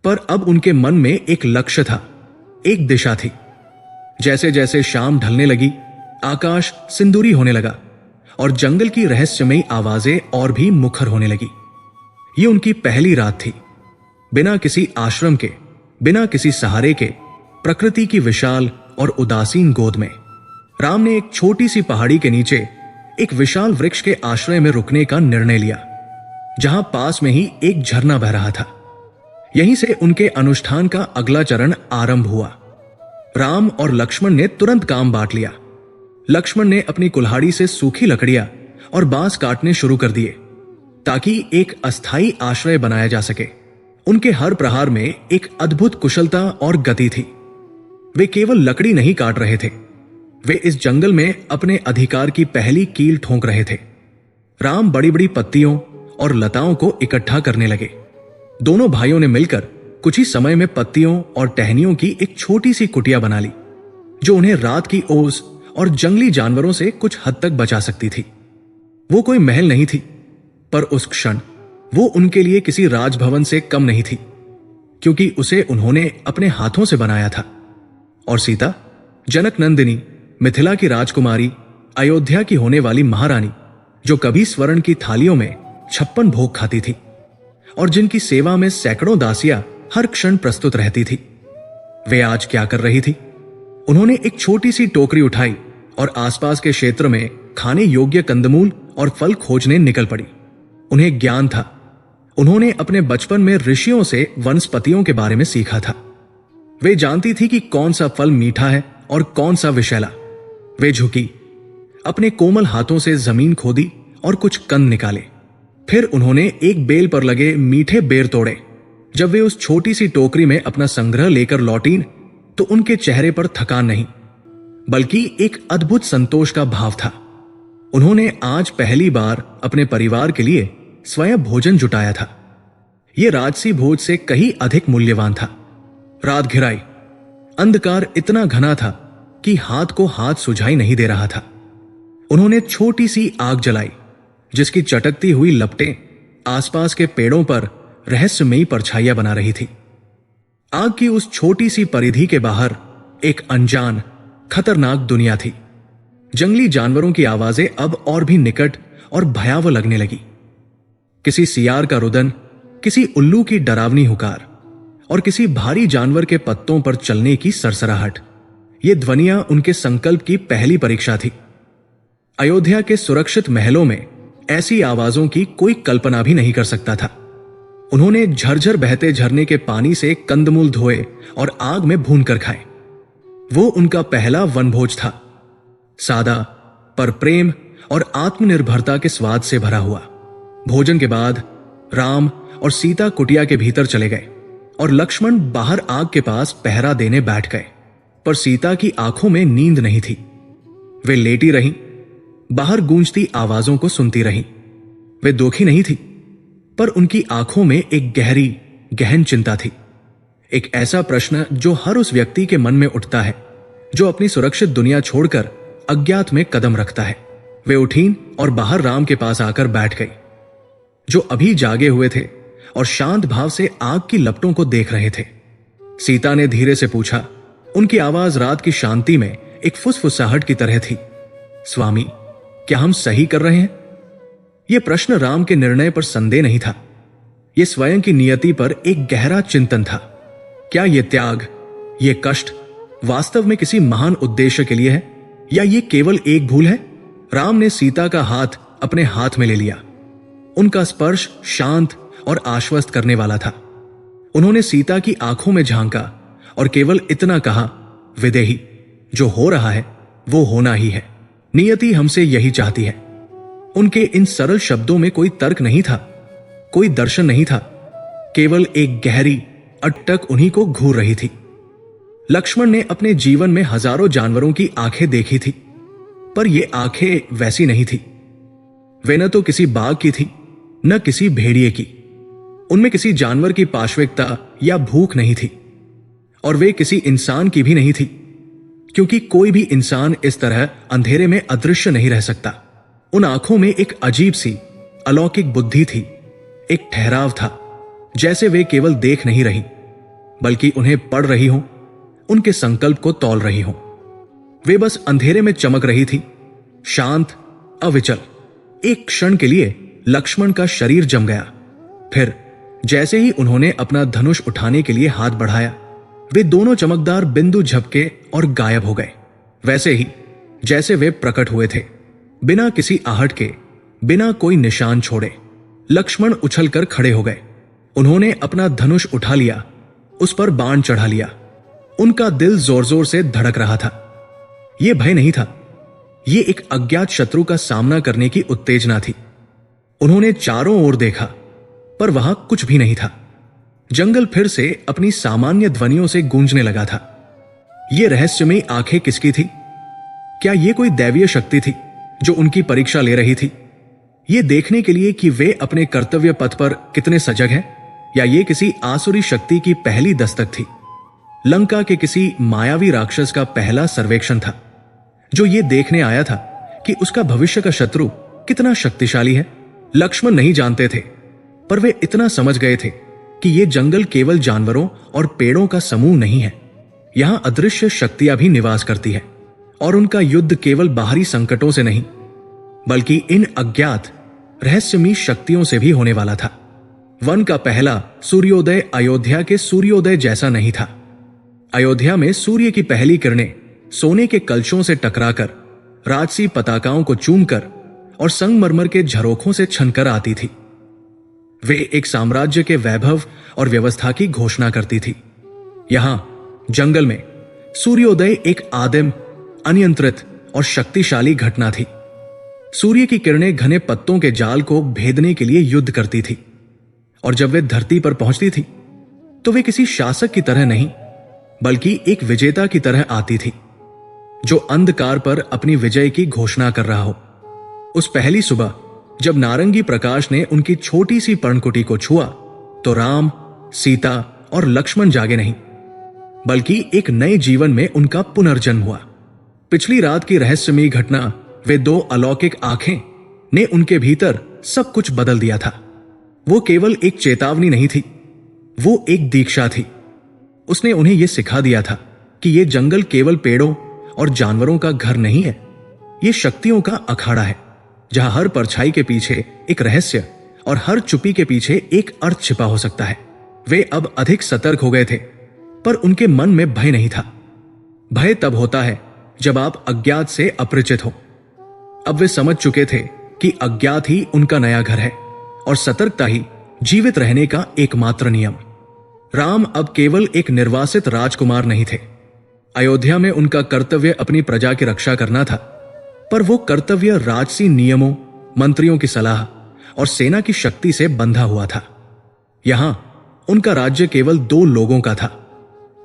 पर अब उनके मन में एक लक्ष्य था, एक दिशा थी। जैसे जैसे शाम ढलने लगी, आकाश सिंदूरी होने लगा और जंगल की रहस्यमयी आवाजें और भी मुखर होने लगी। ये उनकी पहली रात थी, बिना किसी आश्रम के, बिना किसी सहारे के, प्रकृति की विशाल और उदासीन गोद में। राम ने एक छोटी सी पहाड़ी के नीचे एक विशाल वृक्ष के आश्रय में रुकने का निर्णय लिया, जहां पास में ही एक झरना बह रहा था। यहीं से उनके अनुष्ठान का अगला चरण आरंभ हुआ। राम और लक्ष्मण ने तुरंत काम बांट लिया। लक्ष्मण ने अपनी कुल्हाड़ी से सूखी लकड़ियां और बांस काटने शुरू कर दिए, ताकि एक अस्थायी आश्रय बनाया जा सके। उनके हर प्रहार में एक अद्भुत कुशलता और गति थी। वे केवल लकड़ी नहीं काट रहे थे, वे इस जंगल में अपने अधिकार की पहली कील ठोंक रहे थे। राम बड़ी बड़ी पत्तियों और लताओं को इकट्ठा करने लगे। दोनों भाइयों ने मिलकर कुछ ही समय में पत्तियों और टहनियों की एक छोटी सी कुटिया बना ली, जो उन्हें रात की ओस और जंगली जानवरों से कुछ हद तक बचा सकती थी। वो कोई महल नहीं थी, पर उस क्षण वो उनके लिए किसी राजभवन से कम नहीं थी, क्योंकि उसे उन्होंने अपने हाथों से बनाया था। और सीता, जनक नंदिनी, मिथिला की राजकुमारी, अयोध्या की होने वाली महारानी, जो कभी स्वर्ण की थालियों में 56 भोग खाती थी और जिनकी सेवा में सैकड़ों दासियां हर क्षण प्रस्तुत रहती थी, वे आज क्या कर रही थी? उन्होंने एक छोटी सी टोकरी उठाई और आसपास के क्षेत्र में खाने योग्य कंदमूल और फल खोजने निकल पड़ी। उन्हें ज्ञान था। उन्होंने अपने बचपन में ऋषियों से वनस्पतियों के बारे में सीखा था। वे जानती थी कि कौन सा फल मीठा है और कौन सा विषैला। वे झुकी, अपने कोमल हाथों से जमीन खोदी और कुछ कंद निकाले। फिर उन्होंने एक बेल पर लगे मीठे बेर तोड़े। जब वे उस छोटी सी टोकरी में अपना संग्रह लेकर लौटीं, तो उनके चेहरे पर थकान नहीं, बल्कि एक अद्भुत संतोष का भाव था। उन्होंने आज पहली बार अपने परिवार के लिए स्वयं भोजन जुटाया था। यह राजसी भोज से कहीं अधिक मूल्यवान था। रात घिराई, अंधकार इतना घना था कि हाथ को हाथ सुझाई नहीं दे रहा था। उन्होंने छोटी सी आग जलाई, जिसकी चटकती हुई लपटें आसपास के पेड़ों पर रहस्यमयी परछाइयां बना रही थी। आग की उस छोटी सी परिधि के बाहर एक अनजान, खतरनाक दुनिया थी। जंगली जानवरों की आवाजें अब और भी निकट और भयावह लगने लगी। किसी सियार का रुदन, किसी उल्लू की डरावनी हुकार और किसी भारी जानवर के पत्तों पर चलने की सरसराहट। ये ध्वनियां उनके संकल्प की पहली परीक्षा थी। अयोध्या के सुरक्षित महलों में ऐसी आवाजों की कोई कल्पना भी नहीं कर सकता था। उन्होंने झरझर बहते झरने के पानी से कंदमूल धोए और आग में भून कर खाए। वो उनका पहला वनभोज था, सादा पर प्रेम और आत्मनिर्भरता के स्वाद से भरा हुआ। भोजन के बाद राम और सीता कुटिया के भीतर चले गए और लक्ष्मण बाहर आग के पास पहरा देने बैठ गए। पर सीता की आंखों में नींद नहीं थी। वे लेटी रहीं, बाहर गूंजती आवाजों को सुनती रहीं। वे दुखी नहीं थी, पर उनकी आंखों में एक गहरी, गहन चिंता थी। एक ऐसा प्रश्न जो हर उस व्यक्ति के मन में उठता है जो अपनी सुरक्षित दुनिया छोड़कर अज्ञात में कदम रखता है। वे उठीं और बाहर राम के पास आकर बैठ गई, जो अभी जागे हुए थे और शांत भाव से आग की लपटों को देख रहे थे। सीता ने धीरे से पूछा। उनकी आवाज रात की शांति में एक फुसफुसाहट की तरह थी। स्वामी, क्या हम सही कर रहे हैं? यह प्रश्न राम के निर्णय पर संदेह नहीं था। ये स्वयं की नियति पर एक गहरा चिंतन था। क्या ये त्याग, ये कष्ट वास्तव में किसी महान उद्देश्य के लिए है, या ये केवल एक भूल है? राम ने सीता का हाथ अपने हाथ में ले लिया। उनका स्पर्श शांत और आश्वस्त करने वाला था। उन्होंने सीता की आंखों में झांका और केवल इतना कहा, विदेही, जो हो रहा है वो होना ही है। नियति हमसे यही चाहती है। उनके इन सरल शब्दों में कोई तर्क नहीं था, कोई दर्शन नहीं था, केवल एक गहरी अटक उन्हीं को घूर रही थी। लक्ष्मण ने अपने जीवन में हजारों जानवरों की आंखें देखी थी, पर ये आंखें वैसी नहीं थी। वे न तो किसी बाघ की थी, न किसी भेड़िए की। उनमें किसी जानवर की पाशविकता या भूख नहीं थी, और वे किसी इंसान की भी नहीं थी, क्योंकि कोई भी इंसान इस तरह अंधेरे में अदृश्य नहीं रह सकता। उन आंखों में एक अजीब सी अलौकिक बुद्धि थी, एक ठहराव था, जैसे वे केवल देख नहीं रही, बल्कि उन्हें पढ़ रही हों, उनके संकल्प को तौल रही हों। वे बस अंधेरे में चमक रही थी, शांत, अविचल। एक क्षण के लिए लक्ष्मण का शरीर जम गया। फिर जैसे ही उन्होंने अपना धनुष उठाने के लिए हाथ बढ़ाया, वे दोनों चमकदार बिंदु झपके और गायब हो गए, वैसे ही जैसे वे प्रकट हुए थे, बिना किसी आहट के, बिना कोई निशान छोड़े। लक्ष्मण उछलकर खड़े हो गए। उन्होंने अपना धनुष उठा लिया, उस पर बाण चढ़ा लिया। उनका दिल जोर जोर से धड़क रहा था। यह भय नहीं था, यह एक अज्ञात शत्रु का सामना करने की उत्तेजना थी। उन्होंने चारों ओर देखा, पर वहां कुछ भी नहीं था। जंगल फिर से अपनी सामान्य ध्वनियों से गूंजने लगा था। ये रहस्यमयी आंखें किसकी थी? क्या यह कोई दैवीय शक्ति थी जो उनकी परीक्षा ले रही थी, ये देखने के लिए कि वे अपने कर्तव्य पथ पर कितने सजग हैं, या ये किसी आसुरी शक्ति की पहली दस्तक थी? लंका के किसी मायावी राक्षस का पहला सर्वेक्षण था, जो ये देखने आया था कि उसका भविष्य का शत्रु कितना शक्तिशाली है। लक्ष्मण नहीं जानते थे, पर वे इतना समझ गए थे कि ये जंगल केवल जानवरों और पेड़ों का समूह नहीं है। यहां अदृश्य शक्तियां भी निवास करती है, और उनका युद्ध केवल बाहरी संकटों से नहीं, बल्कि इन अज्ञात रहस्यमयी शक्तियों से भी होने वाला था। वन का पहला सूर्योदय अयोध्या के सूर्योदय जैसा नहीं था। अयोध्या में सूर्य की पहली किरणें सोने के कलशों से टकराकर, राजसी पताकाओं को चूमकर और संगमरमर के झरोखों से छनकर आती थी। वे एक साम्राज्य के वैभव और व्यवस्था की घोषणा करती थी। यहां जंगल में सूर्योदय एक आदिम, अनियंत्रित और शक्तिशाली घटना थी। सूर्य की किरणें घने पत्तों के जाल को भेदने के लिए युद्ध करती थी, और जब वे धरती पर पहुंचती थी तो वे किसी शासक की तरह नहीं, बल्कि एक विजेता की तरह आती थी, जो अंधकार पर अपनी विजय की घोषणा कर रहा हो। उस पहली सुबह जब नारंगी प्रकाश ने उनकी छोटी सी पर्णकुटी को छुआ, तो राम, सीता और लक्ष्मण जागे नहीं, बल्कि एक नए जीवन में उनका पुनर्जन्म हुआ। पिछली रात की रहस्यमयी घटना, वे दो अलौकिक आंखें, ने उनके भीतर सब कुछ बदल दिया था। वो केवल एक चेतावनी नहीं थी, वो एक दीक्षा थी। उसने उन्हें यह सिखा दिया था कि यह जंगल केवल पेड़ों और जानवरों का घर नहीं है, यह शक्तियों का अखाड़ा है, जहां हर परछाई के पीछे एक रहस्य और हर चुप्पी के पीछे एक अर्थ छिपा हो सकता है। वे अब अधिक सतर्क हो गए थे, पर उनके मन में भय नहीं था। भय तब होता है जब आप अज्ञात से अपरिचित हो। अब वे समझ चुके थे कि अज्ञात ही उनका नया घर है, और सतर्कता ही जीवित रहने का एकमात्र नियम। राम अब केवल एक निर्वासित राजकुमार नहीं थे। अयोध्या में उनका कर्तव्य अपनी प्रजा की रक्षा करना था, पर वो कर्तव्य राजसी नियमों, मंत्रियों की सलाह और सेना की शक्ति से बंधा हुआ था। यहां उनका राज्य केवल 2 लोगों का था,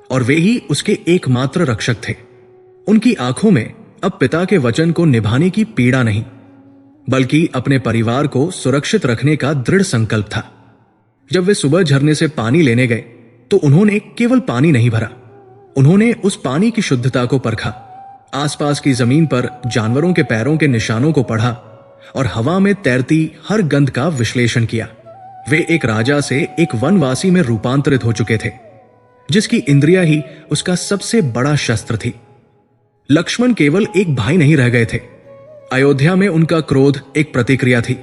और वे ही उसके एकमात्र रक्षक थे। उनकी आंखों में अब पिता के वचन को निभाने की पीड़ा नहीं, बल्कि अपने परिवार को सुरक्षित रखने का दृढ़ संकल्प था। जब वे सुबह झरने से पानी लेने गए, तो उन्होंने केवल पानी नहीं भरा, उन्होंने उस पानी की शुद्धता को परखा, आसपास की जमीन पर जानवरों के पैरों के निशानों को पढ़ा, और हवा में तैरती हर गंध का विश्लेषण किया। वे एक राजा से एक वनवासी में रूपांतरित हो चुके थे, जिसकी इंद्रियां ही उसका सबसे बड़ा शस्त्र थी। लक्ष्मण केवल एक भाई नहीं रह गए थे। अयोध्या में उनका क्रोध एक प्रतिक्रिया थी,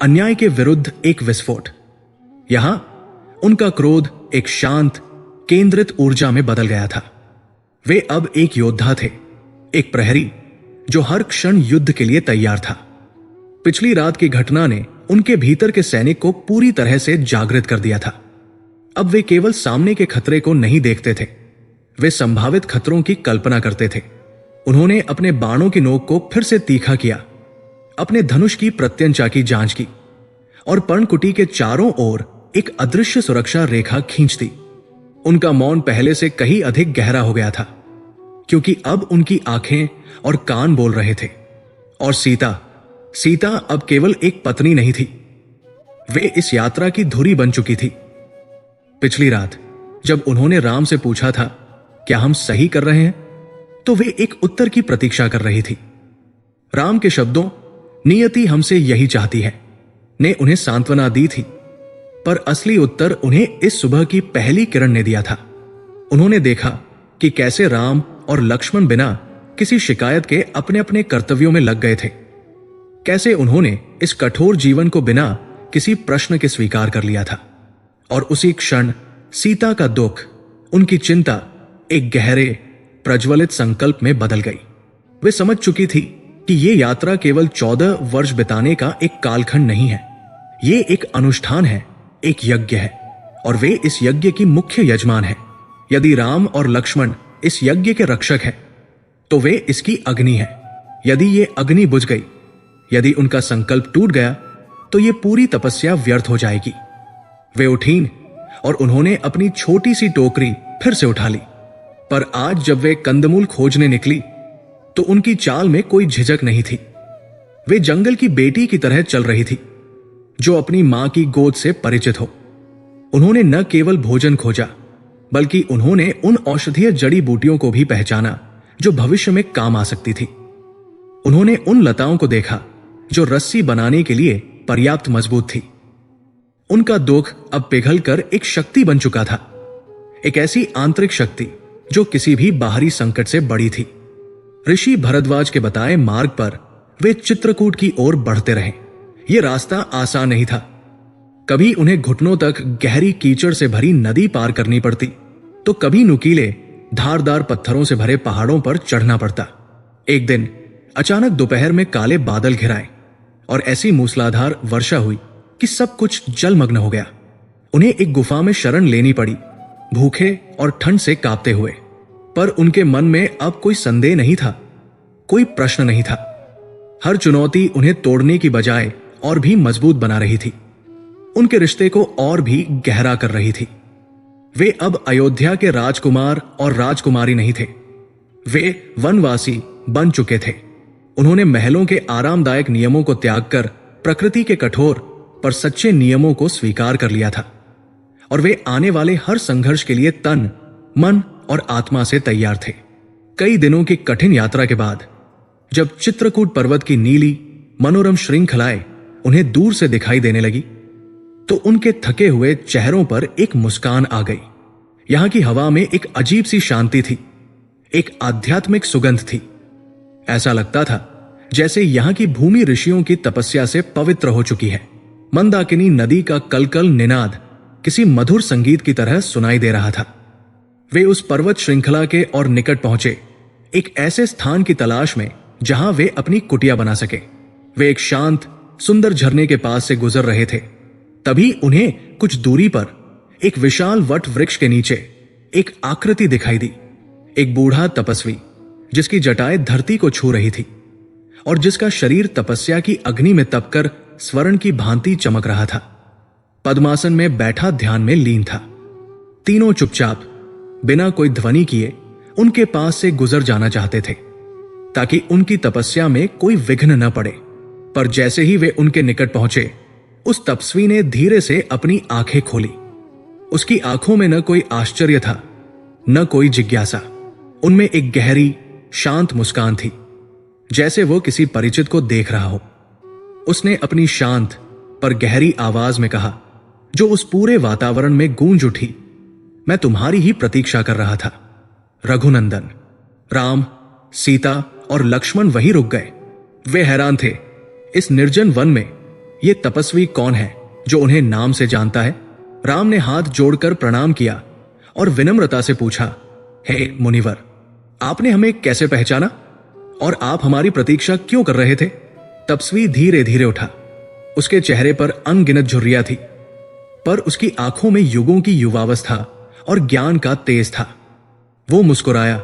अन्याय के विरुद्ध एक विस्फोट। यहां उनका क्रोध एक शांत, केंद्रित ऊर्जा में बदल गया था। वे अब एक योद्धा थे, एक प्रहरी जो हर क्षण युद्ध के लिए तैयार था। पिछली रात की घटना ने उनके भीतर के सैनिक को पूरी तरह से जागृत कर दिया था। अब वे केवल सामने के खतरे को नहीं देखते थे, वे संभावित खतरों की कल्पना करते थे। उन्होंने अपने बाणों की नोक को फिर से तीखा किया, अपने धनुष की प्रत्यंचा की जांच की और पर्णकुटी के चारों ओर एक अदृश्य सुरक्षा रेखा खींच दी। उनका मौन पहले से कहीं अधिक गहरा हो गया था, क्योंकि अब उनकी आंखें और कान बोल रहे थे। और सीता अब केवल एक पत्नी नहीं थी, वे इस यात्रा की धुरी बन चुकी थी। पिछली रात जब उन्होंने राम से पूछा था, क्या हम सही कर रहे हैं, तो वे एक उत्तर की प्रतीक्षा कर रही थी। राम के शब्दों, नियति हमसे यही चाहती है, ने उन्हें सांत्वना दी थी, पर असली उत्तर उन्हें इस सुबह की पहली किरण ने दिया था। उन्होंने देखा कि कैसे राम और लक्ष्मण बिना किसी शिकायत के अपने अपने कर्तव्यों में लग गए थे, कैसे उन्होंने इस कठोर जीवन को बिना किसी प्रश्न के स्वीकार कर लिया था। और उसी क्षण सीता का दुख, उनकी चिंता एक गहरे प्रज्वलित संकल्प में बदल गई। वे समझ चुकी थी कि यह यात्रा केवल 14 वर्ष बिताने का एक कालखंड नहीं है, ये एक अनुष्ठान है, एक यज्ञ है, और वे इस यज्ञ की मुख्य यजमान है। यदि राम और लक्ष्मण इस यज्ञ के रक्षक हैं, तो वे इसकी अग्नि है। यदि ये अग्नि बुझ गई, यदि उनका संकल्प टूट गया, तो ये पूरी तपस्या व्यर्थ हो जाएगी। वे उठीं और उन्होंने अपनी छोटी सी टोकरी फिर से उठा ली। पर आज जब वे कंदमूल खोजने निकली, तो उनकी चाल में कोई झिझक नहीं थी। वे जंगल की बेटी की तरह चल रही थी, जो अपनी मां की गोद से परिचित हो। उन्होंने न केवल भोजन खोजा, बल्कि उन्होंने उन औषधीय जड़ी बूटियों को भी पहचाना जो भविष्य में काम आ सकती थी। उन्होंने उन लताओं को देखा जो रस्सी बनाने के लिए पर्याप्त मजबूत थी। उनका दुख अब पिघलकर एक शक्ति बन चुका था, एक ऐसी आंतरिक शक्ति जो किसी भी बाहरी संकट से बड़ी थी। ऋषि भरद्वाज के बताए मार्ग पर वे चित्रकूट की ओर बढ़ते रहे। यह रास्ता आसान नहीं था। कभी उन्हें घुटनों तक गहरी कीचड़ से भरी नदी पार करनी पड़ती, तो कभी नुकीले धारदार पत्थरों से भरे पहाड़ों पर चढ़ना पड़ता। एक दिन अचानक दोपहर में काले बादल घिराए और ऐसी मूसलाधार वर्षा हुई कि सब कुछ जलमग्न हो गया। उन्हें एक गुफा में शरण लेनी पड़ी, भूखे और ठंड से कांपते हुए। पर उनके मन में अब कोई संदेह नहीं था, कोई प्रश्न नहीं था। हर चुनौती उन्हें तोड़ने की बजाय और भी मजबूत बना रही थी, उनके रिश्ते को और भी गहरा कर रही थी। वे अब अयोध्या के राजकुमार और राजकुमारी नहीं थे, वे वनवासी बन चुके थे। उन्होंने महलों के आरामदायक नियमों को त्याग कर प्रकृति के कठोर पर सच्चे नियमों को स्वीकार कर लिया था, और वे आने वाले हर संघर्ष के लिए तन, मन और आत्मा से तैयार थे। कई दिनों की कठिन यात्रा के बाद जब चित्रकूट पर्वत की नीली मनोरम श्रृंखलाएं उन्हें दूर से दिखाई देने लगी, तो उनके थके हुए चेहरों पर एक मुस्कान आ गई। यहां की हवा में एक अजीब सी शांति थी, एक आध्यात्मिक सुगंध थी। ऐसा लगता था जैसे यहां की भूमि ऋषियों की तपस्या से पवित्र हो चुकी है। मंदाकिनी नदी का कलकल निनाद किसी मधुर संगीत की तरह सुनाई दे रहा था। वे उस पर्वत श्रृंखला के और निकट पहुंचे, एक ऐसे स्थान की तलाश में जहां वे अपनी कुटिया बना सके। वे एक शांत सुंदर झरने के पास से गुजर रहे थे, तभी उन्हें कुछ दूरी पर एक विशाल वट वृक्ष के नीचे एक आकृति दिखाई दी। एक बूढ़ा तपस्वी जिसकी जटाएं धरती को छू रही थी और जिसका शरीर तपस्या की अग्नि में तपकर स्वर्ण की भांति चमक रहा था। पद्मासन में बैठा ध्यान में लीन था। तीनों चुपचाप बिना कोई ध्वनि किए उनके पास से गुजर जाना चाहते थे, ताकि उनकी तपस्या में कोई विघ्न न पड़े। पर जैसे ही वे उनके निकट पहुंचे, उस तपस्वी ने धीरे से अपनी आंखें खोली। उसकी आंखों में न कोई आश्चर्य था, न कोई जिज्ञासा। उनमें एक गहरी शांत मुस्कान थी, जैसे वो किसी परिचित को देख रहा हो। उसने अपनी शांत पर गहरी आवाज में कहा, जो उस पूरे वातावरण में गूंज उठी, मैं तुम्हारी ही प्रतीक्षा कर रहा था रघुनंदन। राम, सीता और लक्ष्मण वहीं रुक गए। वे हैरान थे, इस निर्जन वन में ये तपस्वी कौन है जो उन्हें नाम से जानता है? राम ने हाथ जोड़कर प्रणाम किया और विनम्रता से पूछा, हे मुनिवर, आपने हमें कैसे पहचाना और आप हमारी प्रतीक्षा क्यों कर रहे थे? तपस्वी धीरे धीरे उठा। उसके चेहरे पर अनगिनत झुर्रियां थी, पर उसकी आंखों में युगों की युवावस्था और ज्ञान का तेज था। वो मुस्कुराया,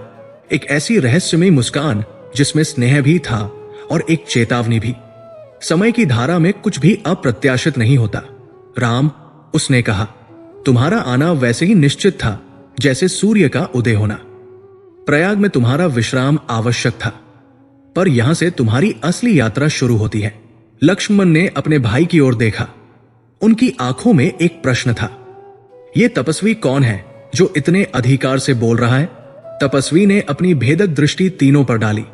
एक ऐसी रहस्यमयी मुस्कान जिसमें स्नेह भी था और एक चेतावनी भी। समय की धारा में कुछ भी अप्रत्याशित नहीं होता। राम, उसने कहा, तुम्हारा आना वैसे ही निश्चित था जैसे सूर्य का उदय होना। प्रयाग में तुम्हारा विश्राम आवश्यक था, पर यहां से तुम्हारी असली यात्रा शुरू होती है। लक्ष्मण ने अपने भाई की ओर देखा। उनकी आंखों में एक प्रश्न था, यह तपस्वी कौन है जो इतने अधिकार से बोल रहा है? तपस्वी ने अपनी भेदक दृष्टि तीनों पर डाली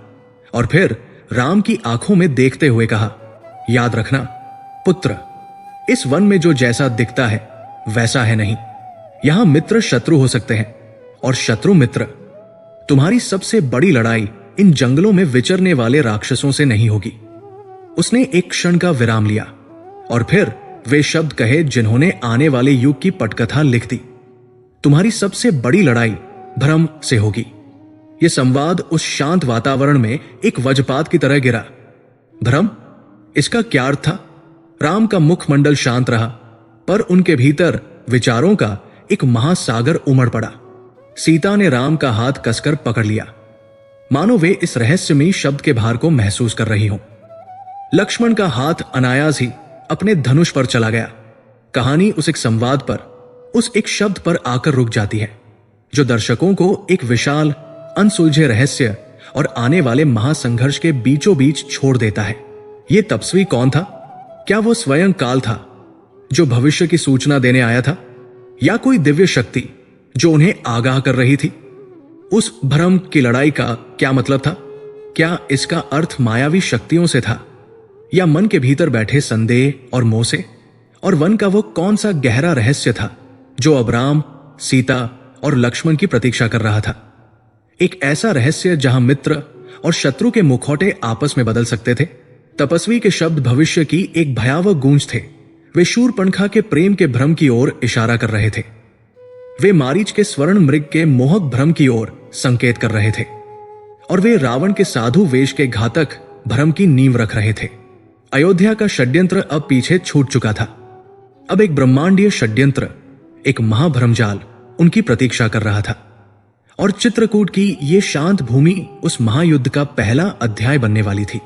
और फिर राम की आंखों में देखते हुए कहा, याद रखना पुत्र, इस वन में जो जैसा दिखता है वैसा है नहीं। यहां मित्र शत्रु हो सकते हैं और शत्रु मित्र। तुम्हारी सबसे बड़ी लड़ाई इन जंगलों में विचरने वाले राक्षसों से नहीं होगी। उसने एक क्षण का विराम लिया और फिर वे शब्द कहे जिन्होंने आने वाले युग की पटकथा लिख दी। तुम्हारी सबसे बड़ी लड़ाई भ्रम से होगी। यह संवाद उस शांत वातावरण में एक वज्रपात की तरह गिरा। भ्रम, इसका क्या अर्थ था? राम का मुखमंडल शांत रहा, पर उनके भीतर विचारों का एक महासागर उमड़ पड़ा। सीता ने राम का हाथ कसकर पकड़ लिया, मानो वे इस रहस्यमयी शब्द के भार को महसूस कर रही हों। लक्ष्मण का हाथ अनायास ही अपने धनुष पर चला गया। कहानी उस एक संवाद पर, उस एक शब्द पर आकर रुक जाती है, जो दर्शकों को एक विशाल अनसुलझे रहस्य और आने वाले महासंघर्ष के बीचों बीच छोड़ देता है। यह तपस्वी कौन था? क्या वो स्वयं काल था जो भविष्य की सूचना देने आया था, या कोई दिव्य शक्ति जो उन्हें आगाह कर रही थी? उस भ्रम की लड़ाई का क्या मतलब था? क्या इसका अर्थ मायावी शक्तियों से था, या मन के भीतर बैठे संदेह और मोह से? और वन का वो कौन सा गहरा रहस्य था जो अब राम, सीता और लक्ष्मण की प्रतीक्षा कर रहा था? एक ऐसा रहस्य जहां मित्र और शत्रु के मुखौटे आपस में बदल सकते थे। तपस्वी के शब्द भविष्य की एक भयावह गूंज थे। वे शूरपणखा के प्रेम के भ्रम की ओर इशारा कर रहे थे। वे मारीच के स्वर्ण मृग के मोहक भ्रम की ओर संकेत कर रहे थे, और वे रावण के साधु वेश के घातक भ्रम की नींव रख रहे थे। अयोध्या का षड्यंत्र अब पीछे छूट चुका था। अब एक ब्रह्मांडीय षड्यंत्र, एक महाभ्रमजाल उनकी प्रतीक्षा कर रहा था, और चित्रकूट की ये शांत भूमि उस महायुद्ध का पहला अध्याय बनने वाली थी।